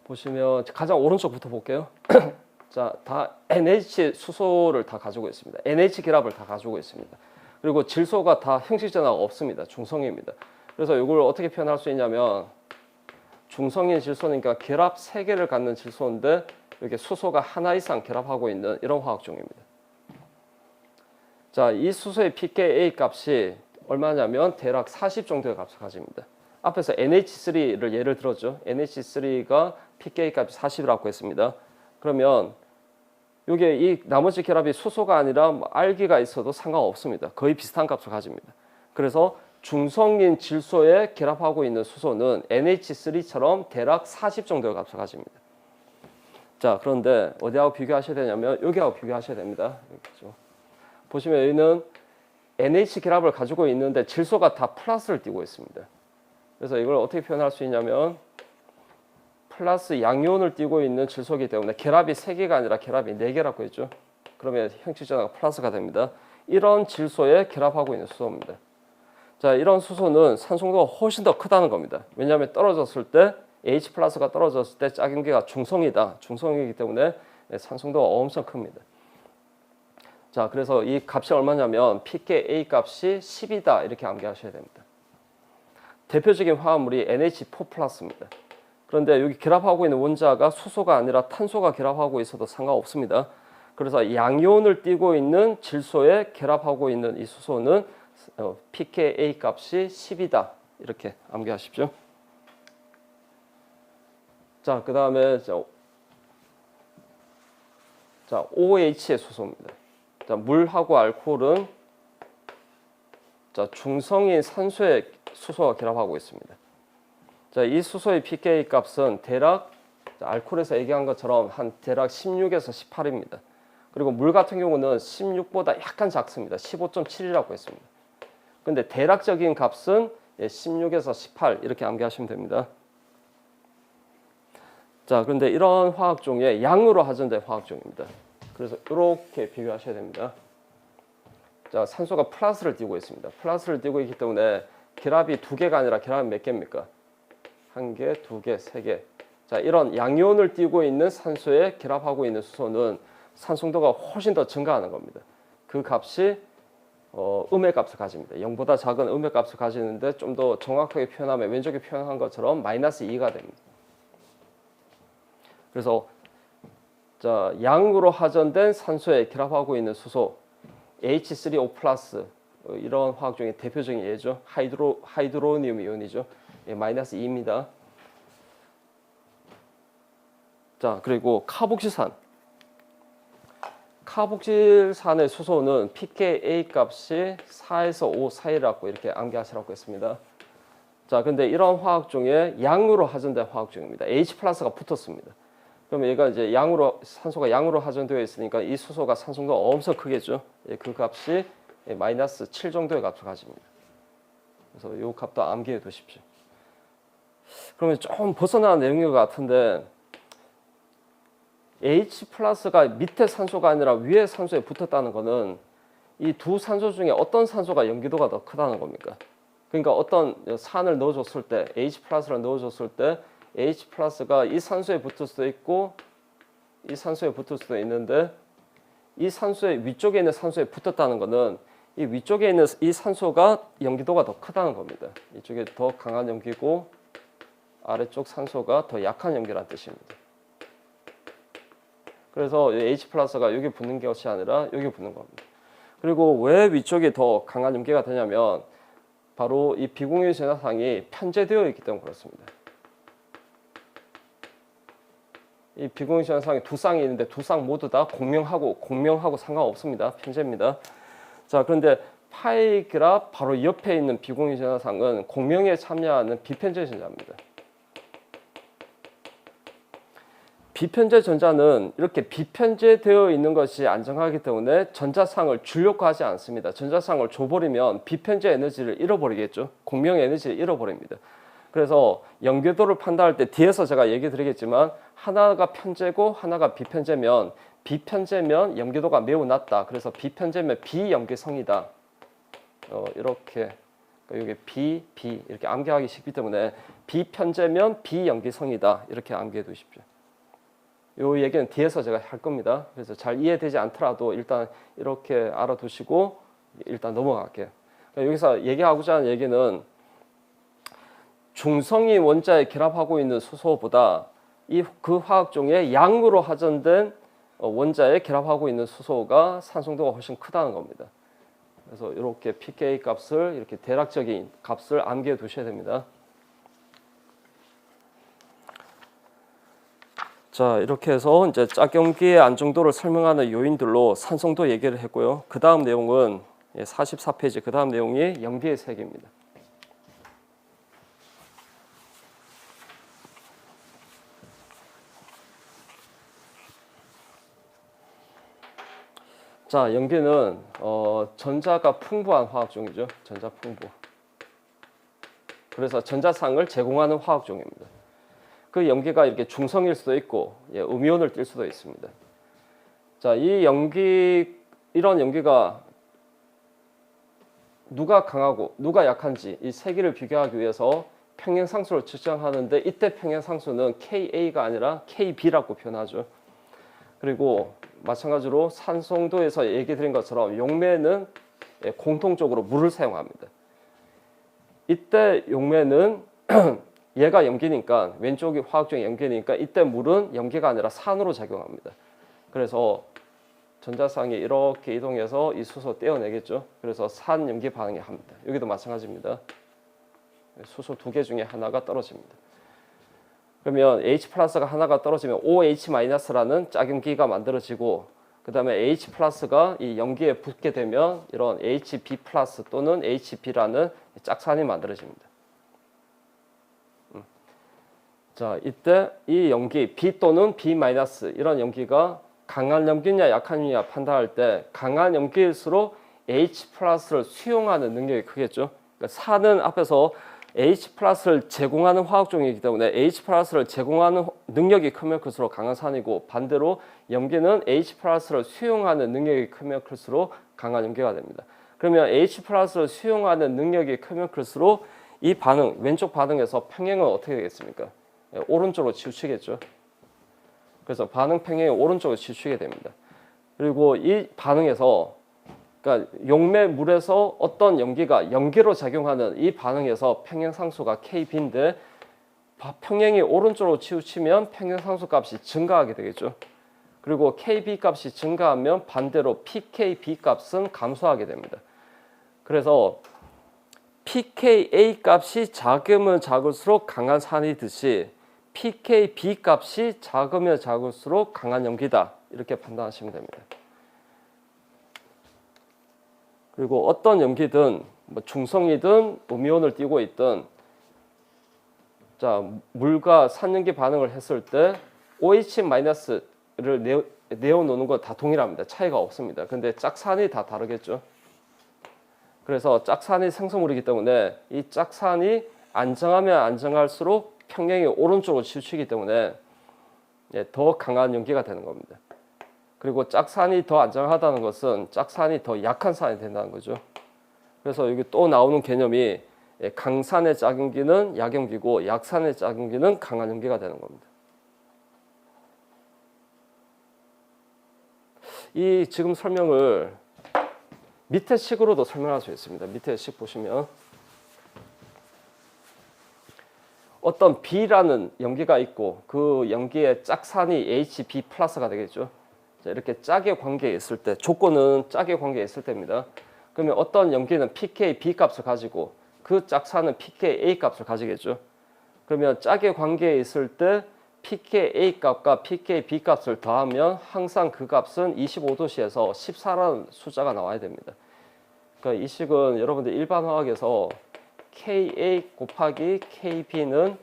보시면 가장 오른쪽부터 볼게요. 자, 다 NH 수소를 다 가지고 있습니다. NH 결합을 다 가지고 있습니다. 그리고 질소가 다 형식 전화가 없습니다. 중성입니다. 그래서 이걸 어떻게 표현할 수 있냐면 중성인 질소니까 결합 3개를 갖는 질소인데 이렇게 수소가 하나 이상 결합하고 있는 이런 화학종입니다. 자, 이 수소의 pKa 값이 얼마냐면 대략 40 정도의 값을 가집니다. 앞에서 NH3를 예를 들었죠. NH3가 pKa 값이 40이라고 했습니다. 그러면 이게 이 나머지 결합이 수소가 아니라 뭐 알기가 있어도 상관없습니다. 거의 비슷한 값을 가집니다. 그래서 중성인 질소에 결합하고 있는 수소는 NH3처럼 대략 40 정도의 값을 가집니다. 자, 그런데 어디하고 비교하셔야 되냐면 여기하고 비교하셔야 됩니다. 여기죠. 보시면 여기는 NH 결합을 가지고 있는데 질소가 다 플러스를 띠고 있습니다. 그래서 이걸 어떻게 표현할 수 있냐면 플러스 양이온을 띠고 있는 질소이기 때문에 결합이 3개가 아니라 결합이 4개라고 했죠. 그러면 형식 전화가 플러스가 됩니다. 이런 질소에 결합하고 있는 수소입니다. 자, 이런 수소는 산송도가 훨씬 더 크다는 겁니다. 왜냐하면 떨어졌을 때 H 플러스가 떨어졌을 때 짝염계가 중성이다. 중성이기 때문에 산송도가 엄청 큽니다. 자, 그래서 이 값이 얼마냐면 pKa 값이 10이다 이렇게 암기하셔야 됩니다. 대표적인 화합물이 NH4 플러스입니다. 그런데 여기 결합하고 있는 원자가 수소가 아니라 탄소가 결합하고 있어도 상관없습니다. 그래서 양이온을 띠고 있는 질소에 결합하고 있는 이 수소는 pKa 값이 10이다 이렇게 암기하십시오. 자, 그 다음에 OH의 수소입니다. 자, 물하고 알코올은 중성인 산소에 수소가 결합하고 있습니다. 자, 이 수소의 pKa 값은 대략 알코올에서 얘기한 것처럼 한 대략 16에서 18입니다. 그리고 물 같은 경우는 16보다 약간 작습니다. 15.7이라고 했습니다. 근데 대략적인 값은 16에서 18 이렇게 암기하시면 됩니다. 자, 그런데 이런 화학종의 양으로 하전된 화학종입니다. 그래서 이렇게 비교하셔야 됩니다. 자, 산소가 플러스를 띠고 있습니다. 플러스를 띠고 있기 때문에 결합이 2개가 아니라 결합이 몇 개입니까? 1개, 2개, 3개. 자, 이런 양이온을 띠고 있는 산소에 결합하고 있는 수소는 산송도가 훨씬 더 증가하는 겁니다. 그 값이 음의 값을 가집니다. 0보다 작은 음의 값을 가지는데 좀 더 정확하게 표현하면 왼쪽에 표현한 것처럼 마이너스 2가 됩니다. 그래서 자, 양으로 하전된 산소에 결합하고 있는 수소 H3O 플러스 이런 화학종의 대표적인 예죠. 하이드로니움 이온이죠. 마이너스 2입니다. 자, 그리고 카복실산의 수소는 pKa 값이 4에서 5 사이라고 이렇게 암기하시라고 했습니다. 자, 근데 이런 화학종의 양으로 하전된 화학종입니다. H 플러스가 붙었습니다. 그러면 얘가 이제 산소가 양으로 하전되어 있으니까 이 수소가 산송도가 엄청 크겠죠. 그 값이 마이너스 7 정도의 값을 가집니다. 그래서 이 값도 암기해 두십시오. 그러면 좀 벗어나는 내용인 것 같은데 H 플러스가 밑에 산소가 아니라 위에 산소에 붙었다는 것은 이 두 산소 중에 어떤 산소가 연기도가 더 크다는 겁니까? 그러니까 어떤 산을 넣어줬을 때 H 플러스를 넣어줬을 때 H 플러스가 이 산소에 붙을 수도 있고 이 산소에 붙을 수도 있는데 이 산소의 위쪽에 있는 산소에 붙었다는 것은 이 위쪽에 있는 이 산소가 연기도가 더 크다는 겁니다. 이쪽에 더 강한 연기고 아래쪽 산소가 더 약한 연기라는 뜻입니다. 그래서 H 플러스가 여기 붙는 것이 아니라 여기 붙는 겁니다. 그리고 왜 위쪽이 더 강한 연기가 되냐면 바로 이 비공유 전하상이 편제되어 있기 때문에 그렇습니다. 이 비공유 전하상에 두 쌍이 있는데 두 쌍 모두 다 공명하고 상관없습니다. 편제입니다. 자, 그런데 파이 그래프 바로 옆에 있는 비공유 전하상은 공명에 참여하는 비편제 전자입니다. 비편제 전자는 이렇게 비편제되어 있는 것이 안정하기 때문에 전자상을 주려고 하지 않습니다. 전자상을 줘버리면 비편제 에너지를 잃어버리겠죠. 공명 에너지를 잃어버립니다. 그래서 연결도를 판단할 때 뒤에서 제가 얘기 드리겠지만 하나가 편제고 하나가 비편제면 연결도가 매우 낮다. 그래서 비편제면 비연기성이다. 이렇게 여기 B 이렇게 암기하기 쉽기 때문에 비편제면 비연기성이다. 이렇게 암기해 두십시오. 이 얘기는 뒤에서 제가 할 겁니다. 그래서 잘 이해되지 않더라도 일단 이렇게 알아두시고 일단 넘어갈게요. 여기서 얘기하고자 하는 얘기는 중성인 원자에 결합하고 있는 수소보다 그 화학종의 양으로 하전된 원자에 결합하고 있는 수소가 산송도가 훨씬 크다는 겁니다. 그래서 이렇게 pK 값을 이렇게 대략적인 값을 암기해 두셔야 됩니다. 자, 이렇게 해서 이제 짝염기의 안정도를 설명하는 요인들로 산성도 얘기를 했고요. 그 다음 내용은 44페이지 그 다음 내용이 염기의 세계입니다. 자, 염기는 전자가 풍부한 화학종이죠. 전자 풍부. 그래서 전자쌍을 제공하는 화학종입니다. 그 염기가 이렇게 중성일 수도 있고 음이온을 띌 수도 있습니다. 자, 이 염기 이런 염기가 누가 강하고 누가 약한지 이 세 개를 비교하기 위해서 평행상수를 측정하는데 이때 평행상수는 Ka가 아니라 KB라고 표현하죠. 그리고 마찬가지로 산송도에서 얘기 드린 것처럼 용매는 공통적으로 물을 사용합니다. 이때 용매는 얘가 염기니까 왼쪽이 화학적인 염기니까 이때 물은 염기가 아니라 산으로 작용합니다. 그래서 전자쌍이 이렇게 이동해서 이 수소 떼어내겠죠. 그래서 산 염기 반응이 합니다. 여기도 마찬가지입니다. 수소 두 개 중에 하나가 떨어집니다. 그러면 H+가 하나가 떨어지면 OH-라는 짝염기가 만들어지고 그 다음에 H+가 이 염기에 붙게 되면 이런 HB+ 또는 HB라는 짝산이 만들어집니다. 자, 이때 이 염기 B 또는 B- 이런 염기가 강한 염기냐 약한 염기냐 판단할 때 강한 염기일수록 H+를 수용하는 능력이 크겠죠. 그러니까 산은 앞에서 H+를 제공하는 화학종이기 때문에 H+를 제공하는 능력이 크면 클수록 강한 산이고 반대로 염기는 H+를 수용하는 능력이 크면 클수록 강한 염기가 됩니다. 그러면 H+를 수용하는 능력이 크면 클수록 이 반응, 왼쪽 반응에서 평행은 어떻게 되겠습니까? 오른쪽으로 치우치겠죠. 그래서 반응 평행이 오른쪽으로 치우치게 됩니다. 그리고 이 반응에서 그러니까 용매 물에서 어떤 염기가 염기로 작용하는 이 반응에서 평행상수가 KB인데 평행이 오른쪽으로 치우치면 평행상수 값이 증가하게 되겠죠. 그리고 KB 값이 증가하면 반대로 pKb 값은 감소하게 됩니다. 그래서 pKa 값이 작으면 작을수록 강한 산이듯이 pKb 값이 작으면 작을수록 강한 염기다. 이렇게 판단하시면 됩니다. 그리고 어떤 염기든 뭐 중성이든 음이온을 띠고 있든 자, 물과 산염기 반응을 했을 때 OH-를 내어놓는 건 다 동일합니다. 차이가 없습니다. 근데 짝산이 다 다르겠죠. 그래서 짝산이 생성물이기 때문에 이 짝산이 안정하면 안정할수록 평행이 오른쪽으로 치우치기 때문에 더 강한 염기가 되는 겁니다. 그리고 짝산이 더 안정하다는 것은 짝산이 더 약한 산이 된다는 거죠. 그래서 여기 또 나오는 개념이 강산의 짝염기는 약염기고 약산의 짝염기는 강한 염기가 되는 겁니다. 이 지금 설명을 밑에 식으로도 설명할 수 있습니다. 밑에 식 보시면 어떤 B라는 염기가 있고 그 염기의 짝산이 HB+가 되겠죠. 자, 이렇게 짝의 관계에 있을 때 조건은 짝의 관계에 있을 때입니다. 그러면 어떤 염기는 pKb 값을 가지고 그 짝산은 pKa 값을 가지겠죠. 그러면 짝의 관계에 있을 때 pKa 값과 pKb 값을 더하면 항상 그 값은 25도씨에서 14라는 숫자가 나와야 됩니다. 그러니까 이 식은 여러분들 일반 화학에서 Ka 곱하기 Kb는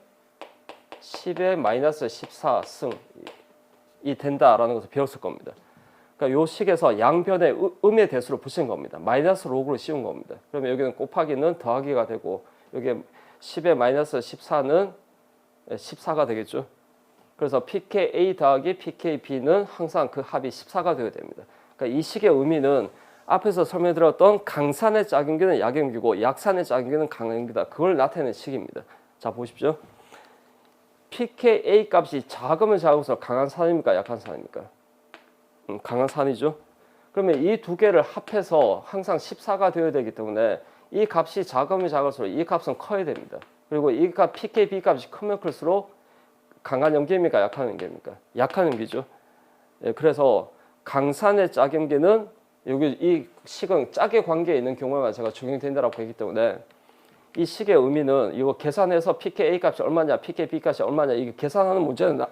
10의 마이너스 14승이 된다라는 것을 배웠을 겁니다. 그러니까 이 식에서 양변에 음의 대수를 붙인 겁니다. 마이너스 로그로 씌운 겁니다. 그러면 여기는 곱하기는 더하기가 되고 여기 10의 마이너스 14는 14가 되겠죠. 그래서 pKa 더하기 pKb는 항상 그 합이 14가 되어야 됩니다. 그러니까 이 식의 의미는 앞에서 설명드렸던 강산의 짝염기는 약염기고 약산의 짝염기는 강염기다. 그걸 나타내는 식입니다. 자, 보십시오. pKa 값이 작으면 작을수록 강한 산입니까? 약한 산입니까? 강한 산이죠. 그러면 이 두 개를 합해서 항상 14가 되어야 되기 때문에 이 값이 작으면 작을수록 이 값은 커야 됩니다. 그리고 이 값 pKb 값이 크면 클수록 강한 염기입니까? 약한 염기입니까? 약한 염기죠. 예, 그래서 강산의 짝염기는 여기 이 식은 짝의 관계에 있는 경우에만 제가 적용된다라고 했기 때문에 이 식의 의미는 이거 계산해서 pKa 값이 얼마냐, pKb 값이 얼마냐 이게 계산하는 문제는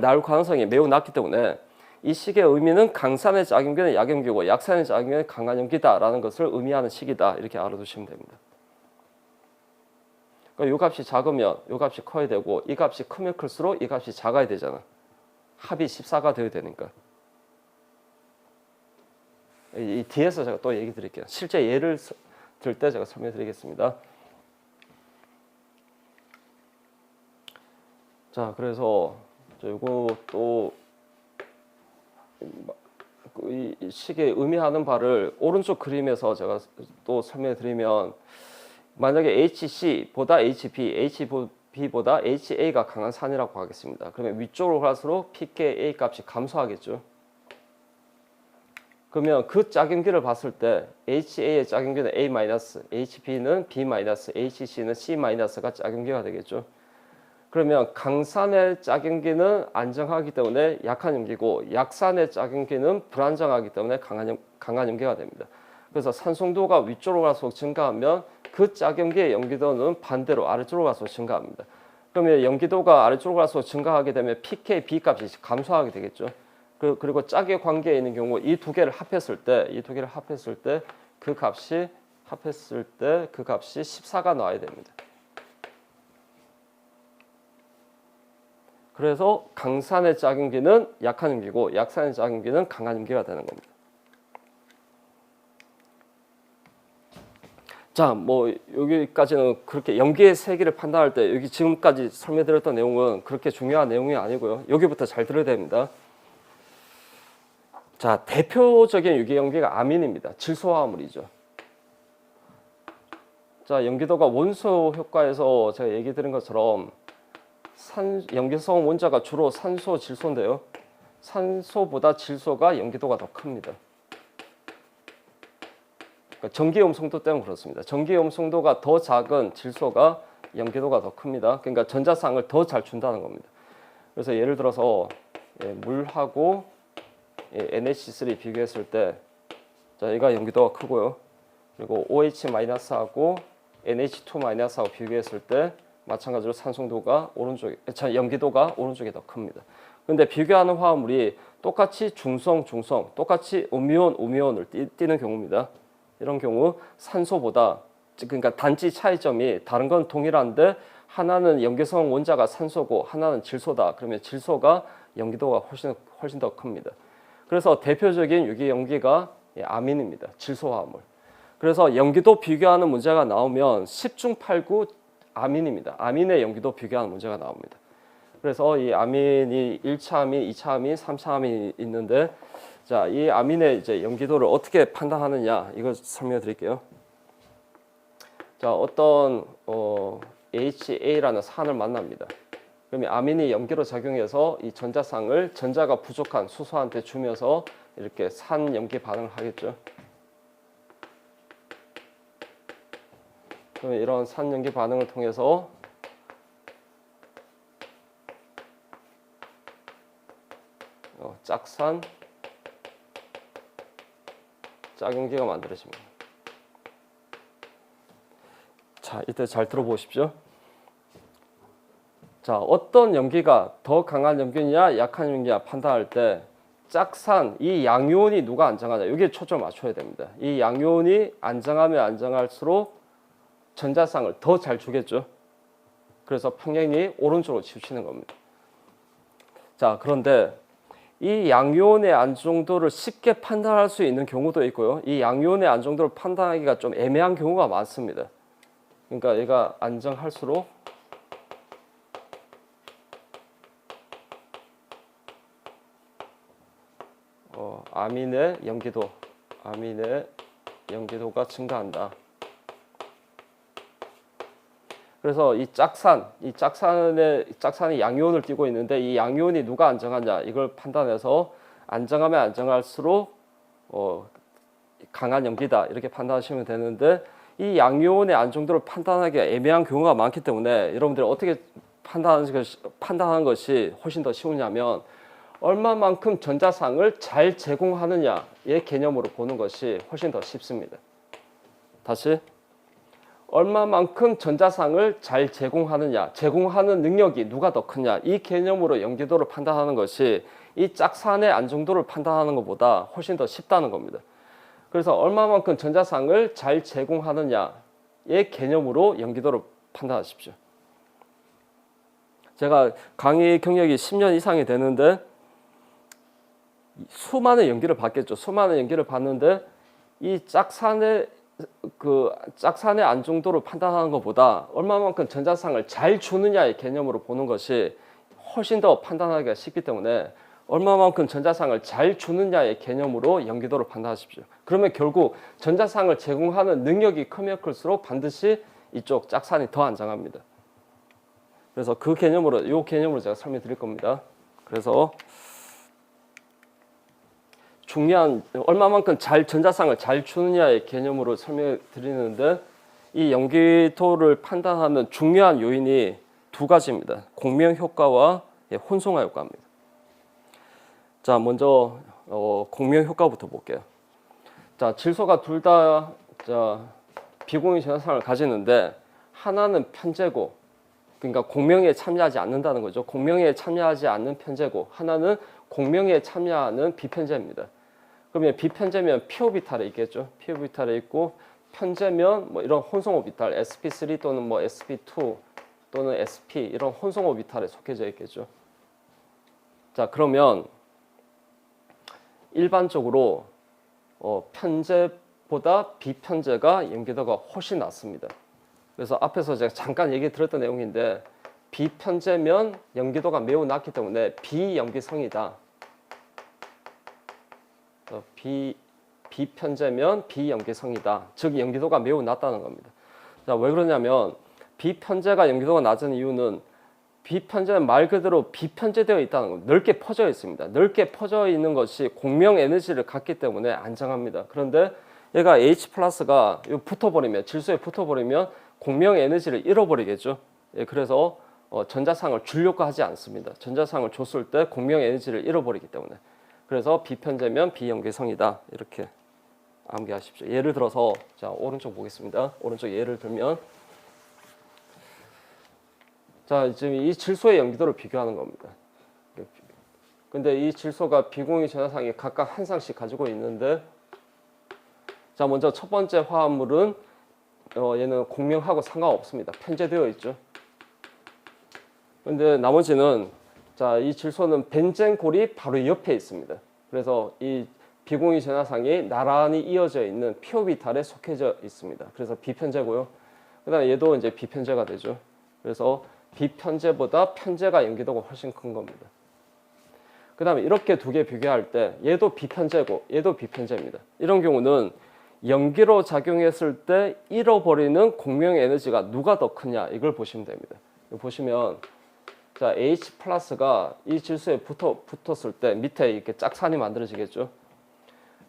나올 가능성이 매우 낮기 때문에 이 식의 의미는 강산의 짝염기는 약염기고 약산의 짝염기는 강한 염기다라는 것을 의미하는 식이다. 이렇게 알아두시면 됩니다. 그러니까 이 값이 작으면 이 값이 커야 되고 이 값이 크면 클수록 이 값이 작아야 되잖아. 합이 14가 되어야 되니까. 이 뒤에서 제가 또 얘기 드릴게요. 실제 예를 들 때 제가 설명해 드리겠습니다. 자, 그래서 이거 또 이 식의 의미하는 바를 오른쪽 그림에서 제가 또 설명해 드리면, 만약에 HC보다 HB, HB보다 HA가 강한 산이라고 하겠습니다. 그러면 위쪽으로 갈수록 pKa 값이 감소하겠죠. 그러면 그 짝임기를 봤을 때 HA의 짝임기는 A-, HB는 B-, HC는 C-가 짝임기가 되겠죠. 그러면 강산의 짝임기는 안정하기 때문에 약한 염기고, 약산의 짝임기는 불안정하기 때문에 강한 염기가 됩니다. 그래서 산송도가 위쪽으로 갈수록 증가하면 그 짝염기의 염기도는 반대로 아래쪽으로 갈수록 증가합니다. 그러면 염기도가 아래쪽으로 갈수록 증가하게 되면 pKb 값이 감소하게 되겠죠. 그리고 짝의 관계에 있는 경우 이 두 개를 합했을 때 그 값이 14가 나와야 됩니다. 그래서 강산의 짝임기는 약한 염기고, 약산의 짝임기는 강한 염기가 되는 겁니다. 자, 뭐 여기까지는 그렇게 염기의 세기를 판단할 때 여기 지금까지 설명드렸던 내용은 그렇게 중요한 내용이 아니고요. 여기부터 잘 들어야 됩니다. 자, 대표적인 유기염기가 아민입니다. 질소화합물이죠. 자, 염기도가 원소 효과에서 제가 얘기 드린 것처럼 염기성 원자가 주로 산소, 질소인데요. 산소보다 질소가 염기도가 더 큽니다. 전기오hm 송도 때문에 그렇습니다. 전기오hm 송도가 더 작은 질소가 염기도가 더 큽니다. 그러니까 전자쌍을 더 잘 준다는 겁니다. 그래서 예를 들어서 물하고 NH3 비교했을 때, 자, 얘가 염기도가 크고요. 그리고 OH-하고 NH2-하고 비교했을 때 마찬가지로 산송도가 염기도가 오른쪽에 더 큽니다. 근데 비교하는 화합물이 똑같이 중성, 똑같이 음이온을 띠는 경우입니다. 이런 경우 산소보다, 그러니까 단지 차이점이 다른 건 동일한데 하나는 염기성 원자가 산소고 하나는 질소다. 그러면 질소가 염기도가 훨씬 더 큽니다. 그래서 대표적인 유기염기가 아민입니다. 질소화합물. 그래서 염기도 비교하는 문제가 나오면 10중 8구 아민입니다. 아민의 염기도 비교하는 문제가 나옵니다. 그래서 이 아민이 1차 아민, 2차 아민, 3차 아민이 있는데, 자, 이 아민의 이제 염기도를 어떻게 판단하느냐, 이걸 설명해 드릴게요. 자, 어떤 HA라는 산을 만납니다. 그러면 아민이 염기로 작용해서 이 전자쌍을 전자가 부족한 수소한테 주면서 이렇게 산 염기 반응을 하겠죠. 그러면 이런 산 염기 반응을 통해서 짝산, 짝염기가 만들어집니다. 자, 이때 잘 들어보십시오. 자, 어떤 염기가 더 강한 염기냐, 약한 염기냐 판단할 때 짝산, 이 양이온이 누가 안정하냐, 여기에 초점을 맞춰야 됩니다. 이 양이온이 안정하면 안정할수록 전자쌍을 더 잘 주겠죠. 그래서 평행이 오른쪽으로 치우치는 겁니다. 자, 그런데 이 양이온의 안정도를 쉽게 판단할 수 있는 경우도 있고요. 이 양이온의 안정도를 판단하기가 좀 애매한 경우가 많습니다. 그러니까 얘가 안정할수록 아민의 염기도가 증가한다. 그래서 이 짝산이 양이온을 띠고 있는데 이 양이온이 누가 안정하냐, 이걸 판단해서 안정하면 안정할수록 강한 염기다, 이렇게 판단하시면 되는데, 이 양이온의 안정도를 판단하기가 애매한 경우가 많기 때문에 여러분들이 어떻게 판단하는 것이 훨씬 더 쉬우냐면, 얼마만큼 전자쌍을 잘 제공하느냐의 개념으로 보는 것이 훨씬 더 쉽습니다. 다시, 얼마만큼 전자쌍을 잘 제공하느냐, 제공하는 능력이 누가 더 크냐, 이 개념으로 염기도를 판단하는 것이 이 짝산의 안정도를 판단하는 것보다 훨씬 더 쉽다는 겁니다. 그래서 얼마만큼 전자쌍을 잘 제공하느냐의 개념으로 염기도를 판단하십시오. 제가 강의 경력이 10년 이상이 되는데 수많은 연기를 받겠죠. 수많은 연기를 받는데 이 짝산의 안정도를 판단하는 것보다 얼마만큼 전자상을 잘 주느냐의 개념으로 보는 것이 훨씬 더 판단하기가 쉽기 때문에 얼마만큼 전자상을 잘 주느냐의 개념으로 연기도를 판단하십시오. 그러면 결국 전자상을 제공하는 능력이 크면 클수록 반드시 이쪽 짝산이 더 안정합니다. 그래서 이 개념으로 제가 설명드릴 겁니다. 그래서 중요한 얼마만큼 전자상을 잘 주느냐의 개념으로 설명드리는데 이 연기도를 판단하는 중요한 요인이 두 가지입니다. 공명 효과와 혼성화 효과입니다. 자, 먼저 공명 효과부터 볼게요. 자, 질소가 둘 다 비공유 전자상을 가지는데 하나는 편제고, 그러니까 공명에 참여하지 않는다는 거죠. 공명에 참여하지 않는 편제고, 하나는 공명에 참여하는 비편제입니다. 그러면 비편제면 p오비탈에 있겠죠. p오비탈에 있고, 편제면 뭐 이런 혼성오비탈 sp3 또는 뭐 sp2 또는 sp 이런 혼성오비탈에 속해져 있겠죠. 자, 그러면 일반적으로 편제보다 비편제가 연기도가 훨씬 낮습니다. 그래서 앞에서 제가 잠깐 얘기 드렸던 내용인데 비편제면 연기도가 매우 낮기 때문에 비연기성이다. 비편제면 비연기성이다. 즉 연기도가 매우 낮다는 겁니다. 자, 왜 그러냐면 비편제가 연기도가 낮은 이유는 비편제는 말 그대로 비편제되어 있다는 겁니다. 넓게 퍼져 있습니다. 넓게 퍼져 있는 것이 공명 에너지를 갖기 때문에 안정합니다. 그런데 얘가 H+가 붙어버리면, 질소에 붙어버리면 공명 에너지를 잃어버리겠죠. 예, 그래서 전자상을 주려고 하지 않습니다. 전자상을 줬을 때 공명 에너지를 잃어버리기 때문에. 그래서 비편제면 비연기성이다. 이렇게 암기하십시오. 예를 들어서 자, 오른쪽 보겠습니다. 오른쪽 예를 들면 자, 지금 이 질소의 연기도를 비교하는 겁니다. 근데 이 질소가 비공유 전자상이 각각 한 쌍씩 가지고 있는데 자, 먼저 첫 번째 화합물은 얘는 공명하고 상관없습니다. 편제되어 있죠. 근데 나머지는 자, 이 질소는 벤젠골이 바로 옆에 있습니다. 그래서 이 비공유 전자상이 나란히 이어져 있는 p오비탈에 속해져 있습니다. 그래서 비편제고요. 그다음에 얘도 이제 비편제가 되죠. 그래서 비편제보다 편제가 연기도가 훨씬 큰 겁니다. 그 다음에 이렇게 두 개 비교할 때 얘도 비편제고 얘도 비편제입니다. 이런 경우는 연기로 작용했을 때 잃어버리는 공명 에너지가 누가 더 크냐 이걸 보시면 됩니다. 보시면 자, H+가 이 질소에 붙었을 때 밑에 이렇게 짝산이 만들어지겠죠.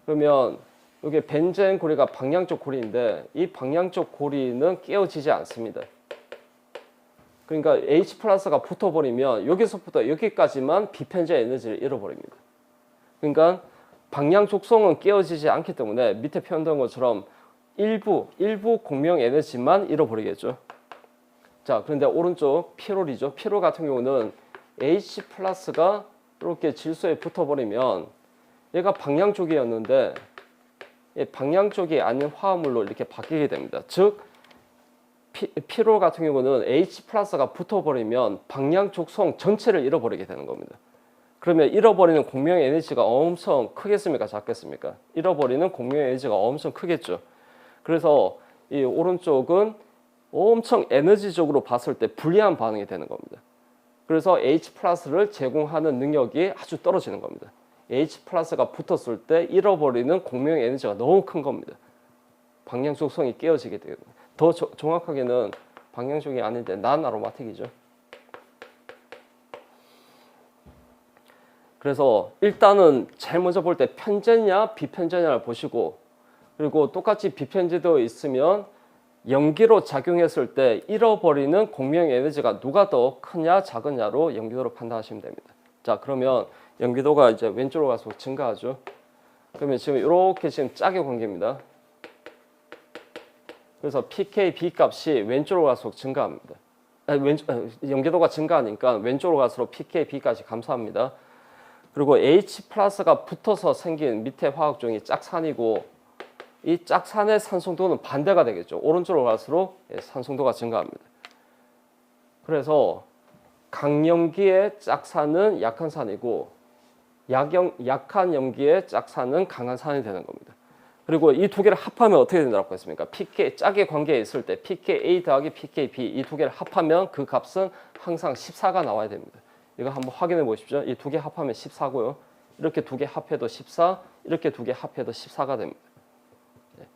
그러면 여기 벤젠 고리가 방향적 고리인데 이 방향적 고리는 깨어지지 않습니다. 그러니까 H+가 붙어버리면 여기서부터 여기까지만 비편제 에너지를 잃어버립니다. 그러니까 방향 족성은 깨어지지 않기 때문에 밑에 표현된 것처럼 일부 공명 에너지만 잃어버리겠죠. 자, 그런데 오른쪽 피롤이죠. 피롤 같은 경우는 H+가 이렇게 질소에 붙어버리면 얘가 방향 쪽이었는데 방향 쪽이 아닌 화합물로 이렇게 바뀌게 됩니다. 즉 피롤 같은 경우는 H+가 붙어버리면 방향 족성 전체를 잃어버리게 되는 겁니다. 그러면 잃어버리는 공명 에너지가 엄청 크겠습니까? 작겠습니까? 잃어버리는 공명 에너지가 엄청 크겠죠. 그래서 이 오른쪽은 엄청 에너지적으로 봤을 때 불리한 반응이 되는 겁니다. 그래서 H+를 제공하는 능력이 아주 떨어지는 겁니다. H+가 붙었을 때 잃어버리는 공명 에너지가 너무 큰 겁니다. 방향 족성이 깨어지게 되거든요. 더 정확하게는 방향족이 아닌데 난아로마틱이죠. 그래서 일단은 제일 먼저 볼 때 편제냐 비편제냐를 보시고 그리고 똑같이 비편제되어 있으면 연기로 작용했을 때 잃어버리는 공명 에너지가 누가 더 크냐 작으냐로 연기도를 판단하시면 됩니다. 자, 그러면 연기도가 이제 왼쪽으로 갈수록 증가하죠. 그러면 지금 이렇게 지금 짝의 관계입니다. 그래서 pKb 값이 왼쪽으로 갈수록 증가합니다. 연기도가 증가하니까 왼쪽으로 갈수록 pKb까지 감소합니다. 그리고 H+가 붙어서 생긴 밑에 화학종이 짝산이고 이 짝산의 산성도는 반대가 되겠죠. 오른쪽으로 갈수록 산성도가 증가합니다. 그래서 강연기의 짝산은 약한 산이고 약한 염기의 짝산은 강한 산이 되는 겁니다. 그리고 이 두 개를 합하면 어떻게 된다고 했습니까? pK 짝의 관계에 있을 때 pKa 더하기 pKb 이 두 개를 합하면 그 값은 항상 14가 나와야 됩니다. 이거 한번 확인해 보십시오. 이 두 개 합하면 14고요. 이렇게 두 개 합해도 14, 이렇게 두 개 합해도 14가 됩니다. 네.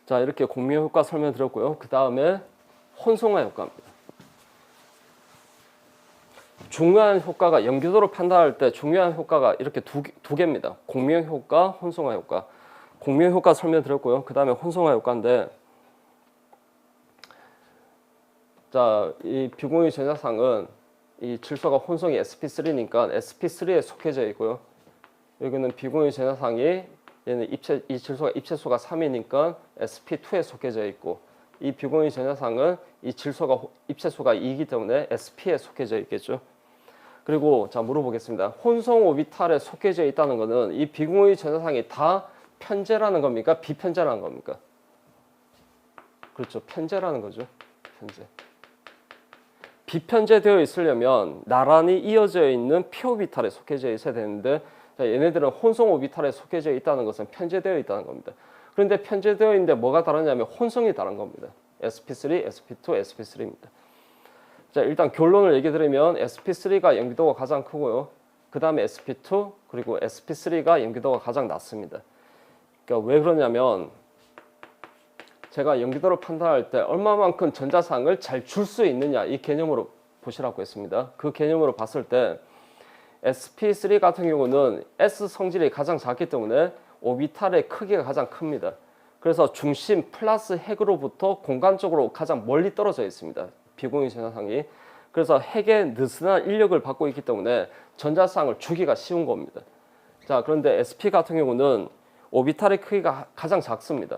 자, 이렇게 공명 효과 설명드렸고요. 그 다음에 혼성화 효과입니다. 중요한 효과가 염기도를 판단할 때 중요한 효과가 이렇게 두 개입니다. 공명 효과, 혼성화 효과. 공명 효과 설명드렸고요. 그 다음에 혼성화 효과인데, 자, 이 비공유 전자상은 이 질소가 혼성이 sp3니까 sp3에 속해져 있고요. 여기는 비공유 전자상이 얘는 이 질소가 입체수가 3이니까 sp2에 속해져 있고, 이 비공유 전자상은 이 질소가 입체수가 2이기 때문에 sp에 속해져 있겠죠. 그리고 자 물어보겠습니다. 혼성 오비탈에 속해져 있다는 것은 이 비공유 전자상이 다 편제라는 겁니까? 비편제라는 겁니까? 그렇죠. 편제라는 거죠. 편제. 비편제되어 있으려면 나란히 이어져 있는 피오비탈에 속해져 있어야 되는데, 자, 얘네들은 혼성 오비탈에 속해져 있다는 것은 편제되어 있다는 겁니다. 그런데 편제되어 있는데 뭐가 다르냐면 혼성이 다른 겁니다. sp3, sp2, sp3입니다. 자, 일단 결론을 얘기 드리면 sp3가 염기도가 가장 크고요. 그 다음에 sp2 그리고 sp3가 염기도가 가장 낮습니다. 그러니까 왜 그러냐면 제가 염기도를 판단할 때 얼마만큼 전자상을 잘 줄 수 있느냐 이 개념으로 보시라고 했습니다. 그 개념으로 봤을 때 sp3 같은 경우는 s 성질이 가장 작기 때문에 오비탈의 크기가 가장 큽니다. 그래서 중심 플러스 핵으로부터 공간적으로 가장 멀리 떨어져 있습니다. 비공유 전자상이. 그래서 핵의 느슨한 인력을 받고 있기 때문에 전자상을 주기가 쉬운 겁니다. 자, 그런데 sp 같은 경우는 오비탈의 크기가 가장 작습니다.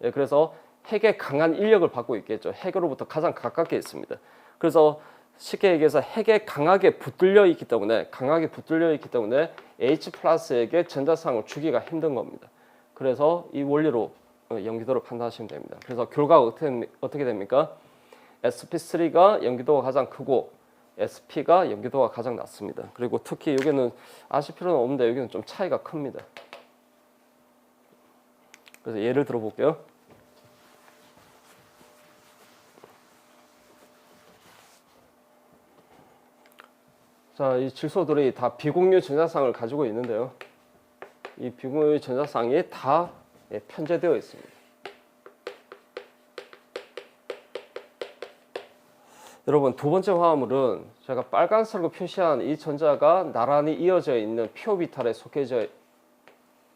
예, 그래서 핵의 강한 인력을 받고 있겠죠. 핵으로부터 가장 가깝게 있습니다. 그래서 쉽게 얘기해서 핵에 강하게 붙들려 있기 때문에 H 플러스에게 전자상을 주기가 힘든 겁니다. 그래서 이 원리로 염기도를 판단하시면 됩니다. 그래서 결과가 어떻게 됩니까? sp3가 염기도가 가장 크고 sp가 염기도가 가장 낮습니다. 그리고 특히 여기는 아실 필요는 없는데 여기는 좀 차이가 큽니다. 그래서 예를 들어 볼게요. 자, 이 질소들이 다 비공유 전자상을 가지고 있는데요. 이 비공유 전자상이 다 편제되어 있습니다. 여러분, 두 번째 화합물은 제가 빨간색으로 표시한 이 전자가 나란히 이어져 있는 피오비탈에 속해져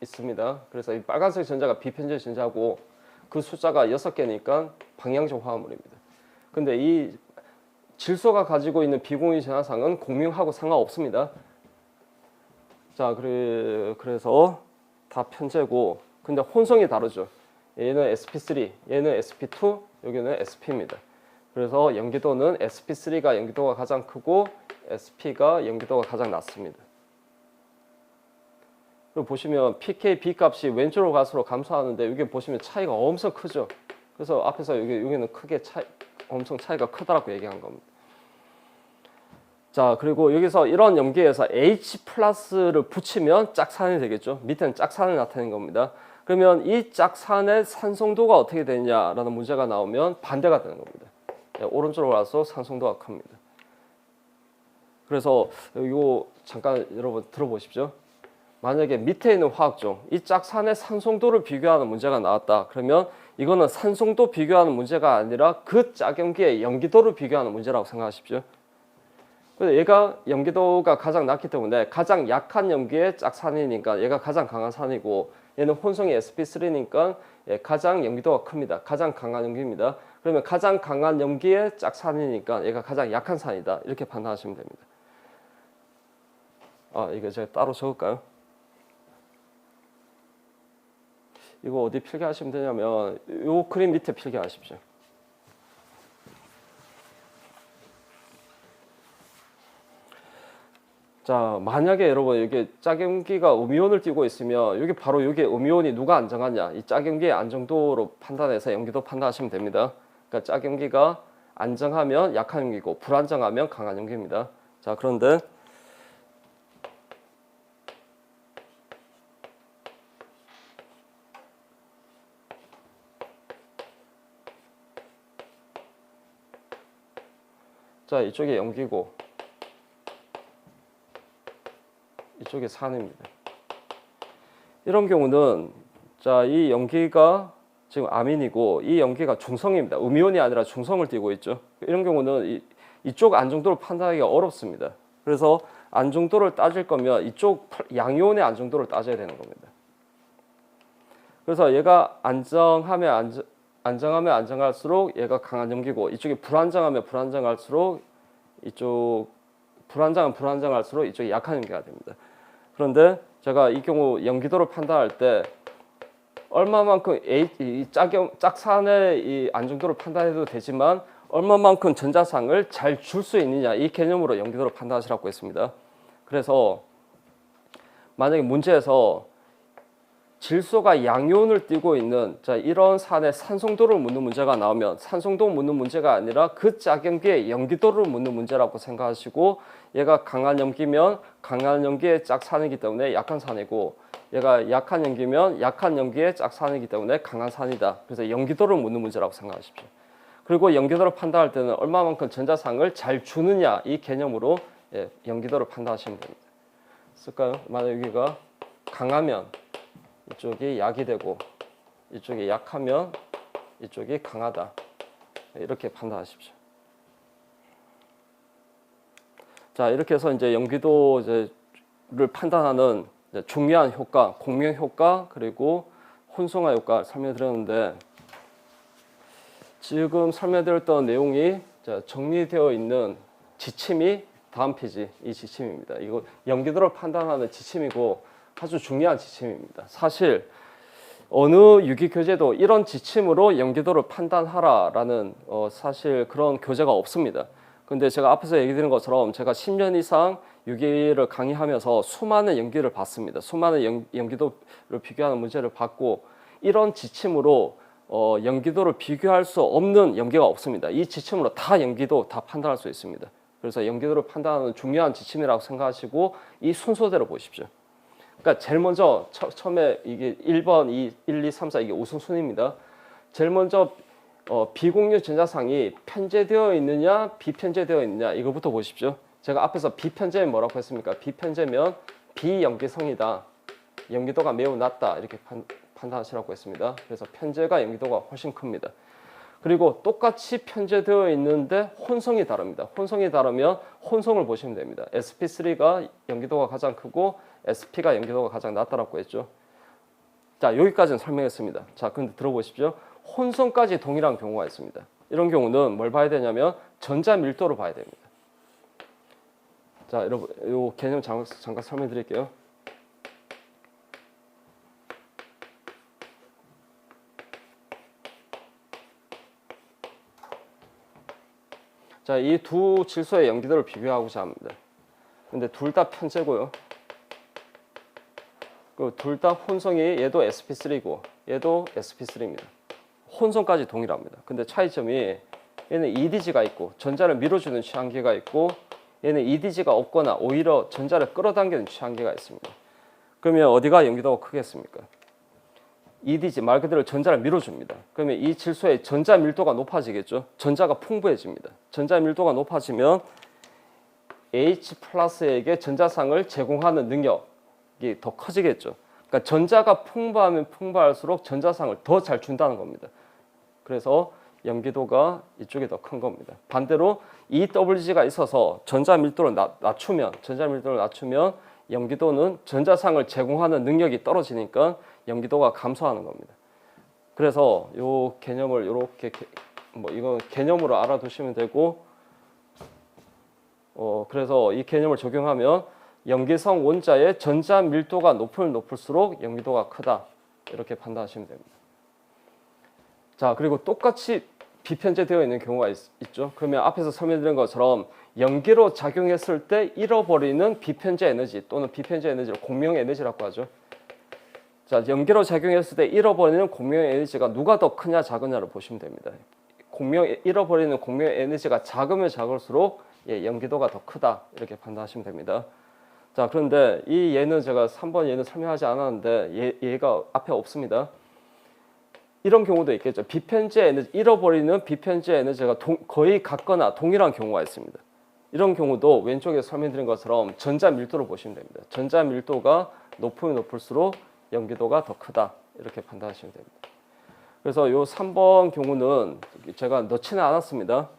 있습니다. 그래서 이 빨간색 전자가 비편제 전자고 그 숫자가 6개니까 방향적 화합물입니다. 근데 이 질소가 가지고 있는 비공유 전자상은 공명하고 상관없습니다. 자, 그래서 다 편제고, 근데 혼성이 다르죠. 얘는 sp3, 얘는 sp2, 여기는 sp입니다. 그래서 염기도는 sp3가 염기도가 가장 크고 sp가 염기도가 가장 낮습니다. 그리고 보시면 pKb 값이 왼쪽으로 갈수록 감소하는데 여기 보시면 차이가 엄청 크죠. 그래서 앞에서 여기는 크게 엄청 차이가 크다라고 얘기한 겁니다. 자, 그리고 여기서 이런 염기에서 H 플러스를 붙이면 짝산이 되겠죠. 밑에는 짝산이 나타낸 겁니다. 그러면 이 짝산의 산성도가 어떻게 되느냐라는 문제가 나오면 반대가 되는 겁니다. 네, 오른쪽으로 가서 산성도가 큽니다. 그래서 이거 잠깐 여러분 들어보십시오. 만약에 밑에 있는 화학종, 이 짝산의 산성도를 비교하는 문제가 나왔다. 그러면 이거는 산성도 비교하는 문제가 아니라 그 짝염기의 염기도를 비교하는 문제라고 생각하십시오. 그래서 얘가 염기도가 가장 낮기 때문에 가장 약한 염기의 짝산이니까 얘가 가장 강한 산이고, 얘는 혼성이 sp3니까 가장 염기도가 큽니다. 가장 강한 염기입니다. 그러면 가장 강한 염기의 짝산이니까 얘가 가장 약한 산이다. 이렇게 판단하시면 됩니다. 아, 이거 제가 따로 적을까요? 이거 어디 필기하시면 되냐면 이 그림 밑에 필기하십시오. 자, 만약에 여러분 여기 짝염기가 음이온을 띄고 있으면 여기 바로 여기 음이온이 누가 안정하냐, 이 짝염기의 안정도로 판단해서 염기도 판단하시면 됩니다. 그러니까 짝염기가 안정하면 약한 염기고 불안정하면 강한 염기입니다. 자, 그런데 자, 이쪽이 염기고 이쪽이 산입니다. 이런 경우는 자, 이 염기가 지금 아민이고 이 염기가 중성입니다. 음이온이 아니라 중성을 띠고 있죠. 이런 경우는 이쪽 안정도를 판단하기가 어렵습니다. 그래서 안정도를 따질 거면 이쪽 양이온의 안정도를 따져야 되는 겁니다. 그래서 얘가 안정하면 안정할수록 얘가 강한 염기고, 이쪽이 불안정하면 불안정할수록 이쪽 불안정할수록 이쪽이 약한 염기가 됩니다. 그런데 제가 이 경우 염기도를 판단할 때 얼마만큼 이 짝산의 이 안정도를 판단해도 되지만 얼마만큼 전자상을 잘 줄 수 있느냐, 이 개념으로 염기도를 판단하시라고 했습니다. 그래서 만약에 문제에서 질소가 양이온을 띠고 있는 자, 이런 산의 산성도를 묻는 문제가 나오면 산성도 묻는 문제가 아니라 그 짝염기의 염기도를 묻는 문제라고 생각하시고, 얘가 강한 염기면 강한 염기의 짝산이기 때문에 약한 산이고, 얘가 약한 염기면 약한 염기의 짝산이기 때문에 강한 산이다. 그래서 염기도를 묻는 문제라고 생각하십시오. 그리고 염기도를 판단할 때는 얼마만큼 전자상을 잘 주느냐, 이 개념으로 염기도를 판단하시면 됩니다. 쓸까요? 만약 여기가 강하면 이쪽이 약이 되고 이쪽이 약하면 이쪽이 강하다, 이렇게 판단하십시오. 자, 이렇게 해서 이제 염기도를 판단하는 중요한 효과, 공명 효과 그리고 혼성화 효과 설명드렸는데, 지금 설명드렸던 내용이 정리되어 있는 지침이 다음 페이지 이 지침입니다. 이거 염기도를 판단하는 지침이고 아주 중요한 지침입니다. 사실 어느 유기교재도 이런 지침으로 염기도를 판단하라라는 사실 그런 교재가 없습니다. 근데 제가 앞에서 얘기 드린 것처럼 제가 10년 이상 유기를 강의하면서 수많은 염기를 봤습니다. 수많은 염기도를 비교하는 문제를 봤고, 이런 지침으로 염기도를 비교할 수 없는 염기가 없습니다. 이 지침으로 다 염기도 다 판단할 수 있습니다. 그래서 염기도를 판단하는 중요한 지침이라고 생각하시고 이 순서대로 보십시오. 그러니까 제일 먼저 처음에 이게 1번, 1, 2, 3, 4 이게 우선순위입니다. 제일 먼저 비공유 전자상이 편제되어 있느냐 비편제되어 있느냐, 이거부터 보십시오. 제가 앞에서 비편제면 뭐라고 했습니까? 비편제면 비염기성이다, 염기도가 매우 낮다, 이렇게 판단하시라고 했습니다. 그래서 편제가 염기도가 훨씬 큽니다. 그리고 똑같이 편제되어 있는데 혼성이 다릅니다. 혼성이 다르면 혼성을 보시면 됩니다. sp3가 염기도가 가장 크고 sp가 염기도가 가장 낮다라고 했죠. 자, 여기까지는 설명했습니다. 자, 근데 들어보십시오. 혼성까지 동일한 경우가 있습니다. 이런 경우는 뭘 봐야 되냐면 전자 밀도를 봐야 됩니다. 자, 여러분, 이 개념 잠깐 설명드릴게요. 자, 이 두 질소의 염기도를 비교하고자 합니다. 근데 둘 다 편제고요. 둘 다 혼성이, 얘도 sp3고 얘도 sp3입니다. 혼성까지 동일합니다. 근데 차이점이 얘는 EDG가 있고 전자를 밀어주는 취한기가 있고, 얘는 EDG가 없거나 오히려 전자를 끌어당기는 취한기가 있습니다. 그러면 어디가 염기도가 크겠습니까? EDG, 말 그대로 전자를 밀어줍니다. 그러면 이 질소의 전자 밀도가 높아지겠죠. 전자가 풍부해집니다. 전자 밀도가 높아지면 H+에게 전자상을 제공하는 능력이 더 커지겠죠. 그러니까 전자가 풍부하면 풍부할수록 전자상을 더 잘 준다는 겁니다. 그래서 염기도가 이쪽이 더 큰 겁니다. 반대로 EWG가 있어서 전자 밀도를 낮추면 염기도는 전자상을 제공하는 능력이 떨어지니까 염기도가 감소하는 겁니다. 그래서 이 개념을 이렇게 이건 개념으로 알아두시면 되고, 그래서 이 개념을 적용하면 염기성 원자의 전자 밀도가 높을수록 염기도가 크다, 이렇게 판단하시면 됩니다. 자, 그리고 똑같이 비편제되어 있는 경우가 있죠. 그러면 앞에서 설명드린 것처럼 염기로 작용했을 때 잃어버리는 비편제 에너지 또는 비편제 에너지를 공명 에너지라고 하죠. 자, 염기로 작용했을 때 잃어버리는 공명 에너지가 누가 더 크냐 작으냐를 보시면 됩니다. 잃어버리는 공명 에너지가 작으면 작을수록 염기도가 더 크다, 이렇게 판단하시면 됩니다. 자, 그런데 이 얘는 제가 3번 얘는 설명하지 않았는데 얘가 앞에 없습니다. 이런 경우도 있겠죠. 비편재 에너지, 잃어버리는 비편재 에너지가 거의 같거나 동일한 경우가 있습니다. 이런 경우도 왼쪽에 설명드린 것처럼 전자 밀도로 보시면 됩니다. 전자 밀도가 높으면 높을수록 연기도가 더 크다. 이렇게 판단하시면 됩니다. 그래서 이 3번 경우는 제가 넣지는 않았습니다.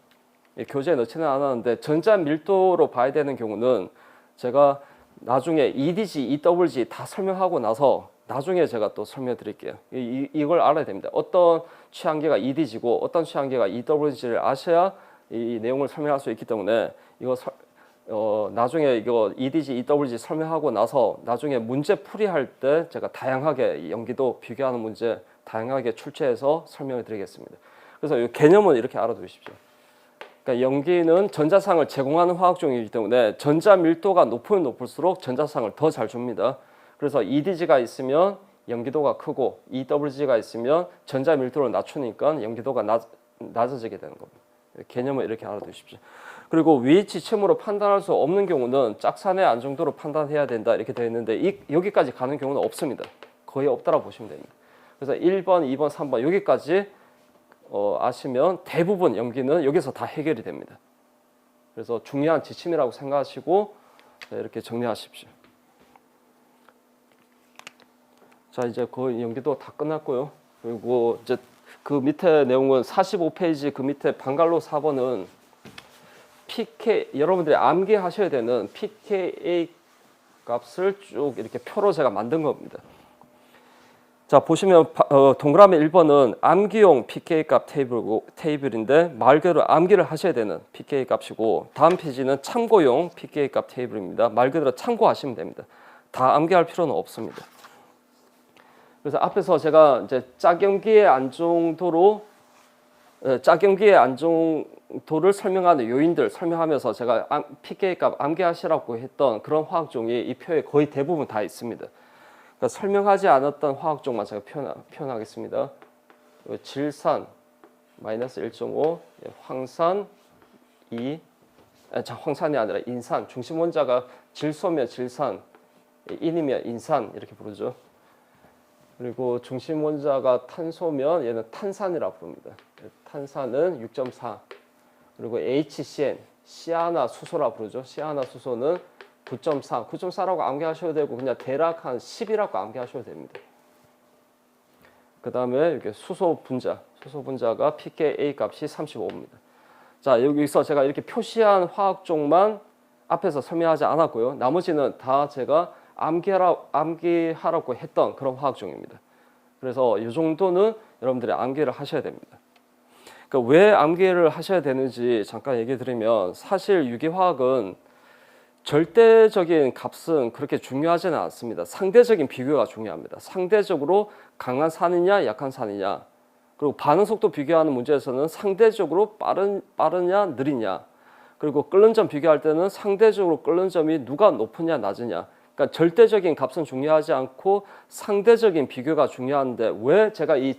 교재에 넣지는 않았는데 전자 밀도로 봐야 되는 경우는 제가 나중에 EDG, EWG 다 설명하고 나서 나중에 제가 또 설명드릴게요. 이걸 알아야 됩니다. 어떤 취향계가 EDG고 어떤 취향계가 EWG를 아셔야 이 내용을 설명할 수 있기 때문에 이거 나중에 이거 EDG, EWG 설명하고 나서 나중에 문제 풀이할 때 제가 다양하게 연기도 비교하는 문제 다양하게 출제해서 설명을 드리겠습니다. 그래서 이 개념은 이렇게 알아두십시오. 그러니까 연기는 전자상을 제공하는 화학종이기 때문에 전자 밀도가 높으면 높을수록 전자상을 더 잘 줍니다. 그래서 EDG가 있으면 연기도가 크고 EWG가 있으면 전자 밀도를 낮추니까 연기도가 낮아지게 되는 겁니다. 개념을 이렇게 알아두십시오. 그리고 위치 침으로 판단할 수 없는 경우는 짝산의 안정도로 판단해야 된다 이렇게 되어 있는데 여기까지 가는 경우는 없습니다. 거의 없다라고 보시면 됩니다. 그래서 1번, 2번, 3번 여기까지 아시면 대부분 연기는 여기서 다 해결이 됩니다. 그래서 중요한 지침이라고 생각하시고 이렇게 정리하십시오. 자, 이제 거의 연기도 다 끝났고요. 그리고 이제 그 밑에 내용은 45페이지 그 밑에 방갈로 4번은 여러분들이 암기하셔야 되는 pKa 값을 쭉 이렇게 표로 제가 만든 겁니다. 자, 보시면 동그라미 1번은 암기용 pK 값 테이블인데 말 그대로 암기를 하셔야 되는 pK 값이고 다음 페이지는 참고용 pK 값 테이블입니다. 말 그대로 참고하시면 됩니다. 다 암기할 필요는 없습니다. 그래서 앞에서 제가 이제 짝연기의 안정도를 설명하는 요인들 설명하면서 제가 pK 값 암기하시라고 했던 그런 화학종이 이 표에 거의 대부분 다 있습니다. 그러니까 설명하지 않았던 화학종만 제가 표현하겠습니다. 질산 마이너스 1.5, 황산 2, 황산이 아니라 인산, 중심 원자가 질소면 질산, 인이면 인산 이렇게 부르죠. 그리고 중심 원자가 탄소면 얘는 탄산이라고 부릅니다. 탄산은 6.4. 그리고 HCN, 시아나수소라고 부르죠. 시아나수소는 9.4. 9.4라고 암기하셔도 되고 그냥 대략 한 10이라고 암기하셔도 됩니다. 그 다음에 이렇게 수소 분자가 pKa 값이 35입니다. 자, 여기서 제가 이렇게 표시한 화학종만 앞에서 설명하지 않았고요. 나머지는 다 제가 암기하라고 했던 그런 화학종입니다. 그래서 이 정도는 여러분들이 암기를 하셔야 됩니다. 그러니까 왜 암기를 하셔야 되는지 잠깐 얘기 드리면 사실 유기화학은 절대적인 값은 그렇게 중요하지는 않습니다. 상대적인 비교가 중요합니다. 상대적으로 강한 산이냐 약한 산이냐 그리고 반응 속도 비교하는 문제에서는 상대적으로 빠르냐 느리냐 그리고 끓는 점 비교할 때는 상대적으로 끓는 점이 누가 높으냐 낮으냐 그러니까 절대적인 값은 중요하지 않고 상대적인 비교가 중요한데 왜 제가 이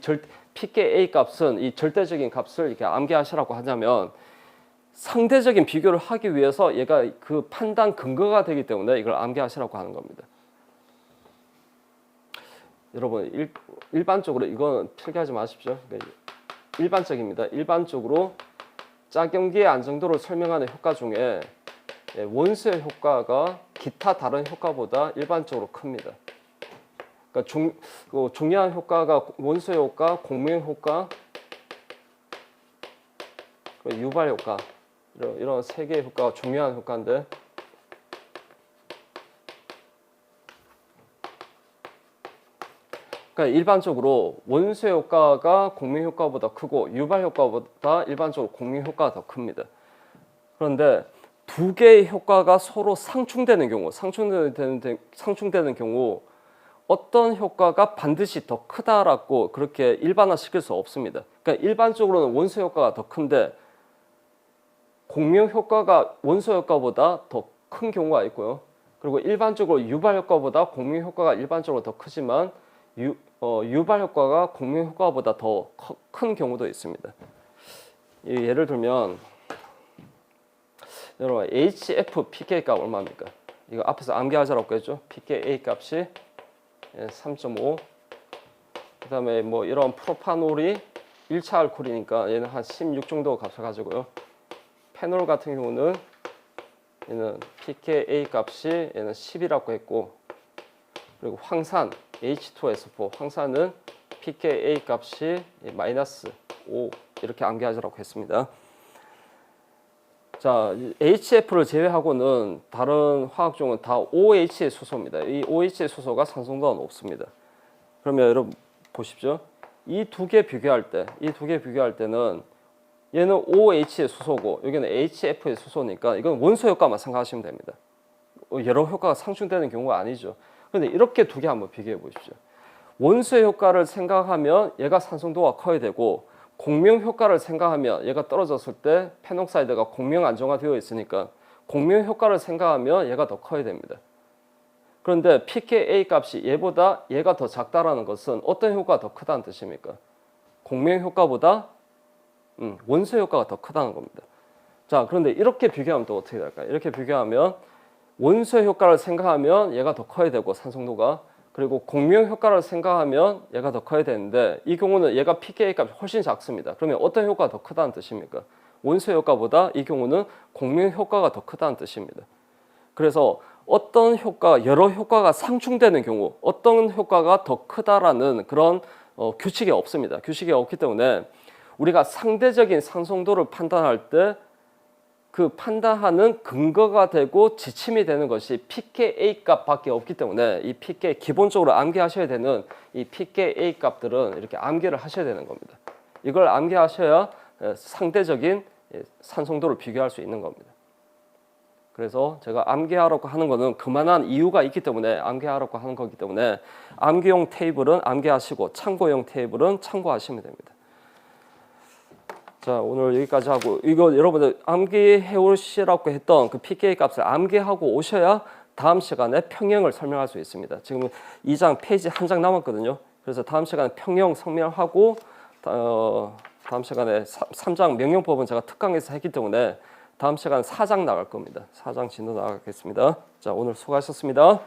pKa 값은 이 절대적인 값을 이렇게 암기하시라고 하냐면 상대적인 비교를 하기 위해서 얘가 그 판단 근거가 되기 때문에 이걸 암기하시라고 하는 겁니다. 여러분 일반적으로 이건 필기하지 마십시오. 일반적입니다. 일반적으로 짝연기의 안정도를 설명하는 효과 중에 원소의 효과가 기타 다른 효과보다 일반적으로 큽니다. 그러니까 중요한 효과가 원소의 효과, 공명 효과, 유발 효과 이런 세 개의 효과가 중요한 효과인데 그러니까 일반적으로 원소의 효과가 공명 효과보다 크고 유발 효과보다 일반적으로 공명 효과가 더 큽니다. 그런데 두 개의 효과가 서로 상충되는 경우 어떤 효과가 반드시 더 크다라고 그렇게 일반화시킬 수 없습니다. 그러니까 일반적으로는 원소 효과가 더 큰데 공명 효과가 원소 효과보다 더 큰 경우가 있고요. 그리고 일반적으로 유발 효과보다 공명 효과가 일반적으로 더 크지만 유발 효과가 공명 효과보다 더 큰 경우도 있습니다. 예를 들면 여러분 HF pK 값 얼마입니까? 이거 앞에서 암기하자라고 했죠. pKa 값이 3.5 그다음에 뭐 이런 프로파놀이 1차 알코올이니까 얘는 한 16 정도 값을 가지고요. 페놀 같은 경우는 얘는 pKa 값이 얘는 10이라고 했고, 그리고 황산 H2SO4 황산은 pKa 값이 마이너스 5 이렇게 암기하자라고 했습니다. 자, HF를 제외하고는 다른 화학종은 다 OH의 수소입니다. 이 OH의 수소가 산성도가 높습니다. 그러면 여러분 보십시오. 이 두 개 비교할 때는 얘는 OH의 수소고 여기는 HF의 수소니까 이건 원소 효과만 생각하시면 됩니다. 여러 효과가 상충되는 경우가 아니죠. 그런데 이렇게 두 개 한번 비교해 보십시오. 원소 효과를 생각하면 얘가 산성도가 커야 되고, 공명 효과를 생각하면 얘가 떨어졌을 때 페녹사이드가 공명 안정화되어 있으니까 공명 효과를 생각하면 얘가 더 커야 됩니다. 그런데 pKa 값이 얘보다 얘가 더 작다라는 것은 어떤 효과가 더 크다는 뜻입니까? 공명 효과보다 원소 효과가 더 크다는 겁니다. 자, 그런데 이렇게 비교하면 또 어떻게 될까요? 이렇게 비교하면 원소 효과를 생각하면 얘가 더 커야 되고 산성도가, 그리고 공명 효과를 생각하면 얘가 더 커야 되는데 이 경우는 얘가 pKa 값이 훨씬 작습니다. 그러면 어떤 효과가 더 크다는 뜻입니까? 원소 효과보다 이 경우는 공명 효과가 더 크다는 뜻입니다. 그래서 어떤 효과, 여러 효과가 상충되는 경우 어떤 효과가 더 크다라는 그런 규칙이 없습니다. 규칙이 없기 때문에 우리가 상대적인 산성도를 판단할 때 그 판단하는 근거가 되고 지침이 되는 것이 pKa 값밖에 없기 때문에 이 pK 기본적으로 암기하셔야 되는 이 pKa 값들은 이렇게 암기를 하셔야 되는 겁니다. 이걸 암기하셔야 상대적인 산성도를 비교할 수 있는 겁니다. 그래서 제가 암기하라고 하는 거는 그만한 이유가 있기 때문에 암기하라고 하는 거기 때문에 암기용 테이블은 암기하시고 참고용 테이블은 참고하시면 됩니다. 자, 오늘 여기까지 하고, 이거 여러분들 암기해 오시라고 했던 그 pKa 값을 암기하고 오셔야 다음 시간에 평형을 설명할 수 있습니다. 지금 2장 페이지 한 장 남았거든요. 그래서 다음 시간에 평형 설명하고 다음 시간에 3장 명령법은 제가 특강에서 했기 때문에 다음 시간에 4장 나갈 겁니다. 4장 진도 나가겠습니다. 자, 오늘 수고하셨습니다.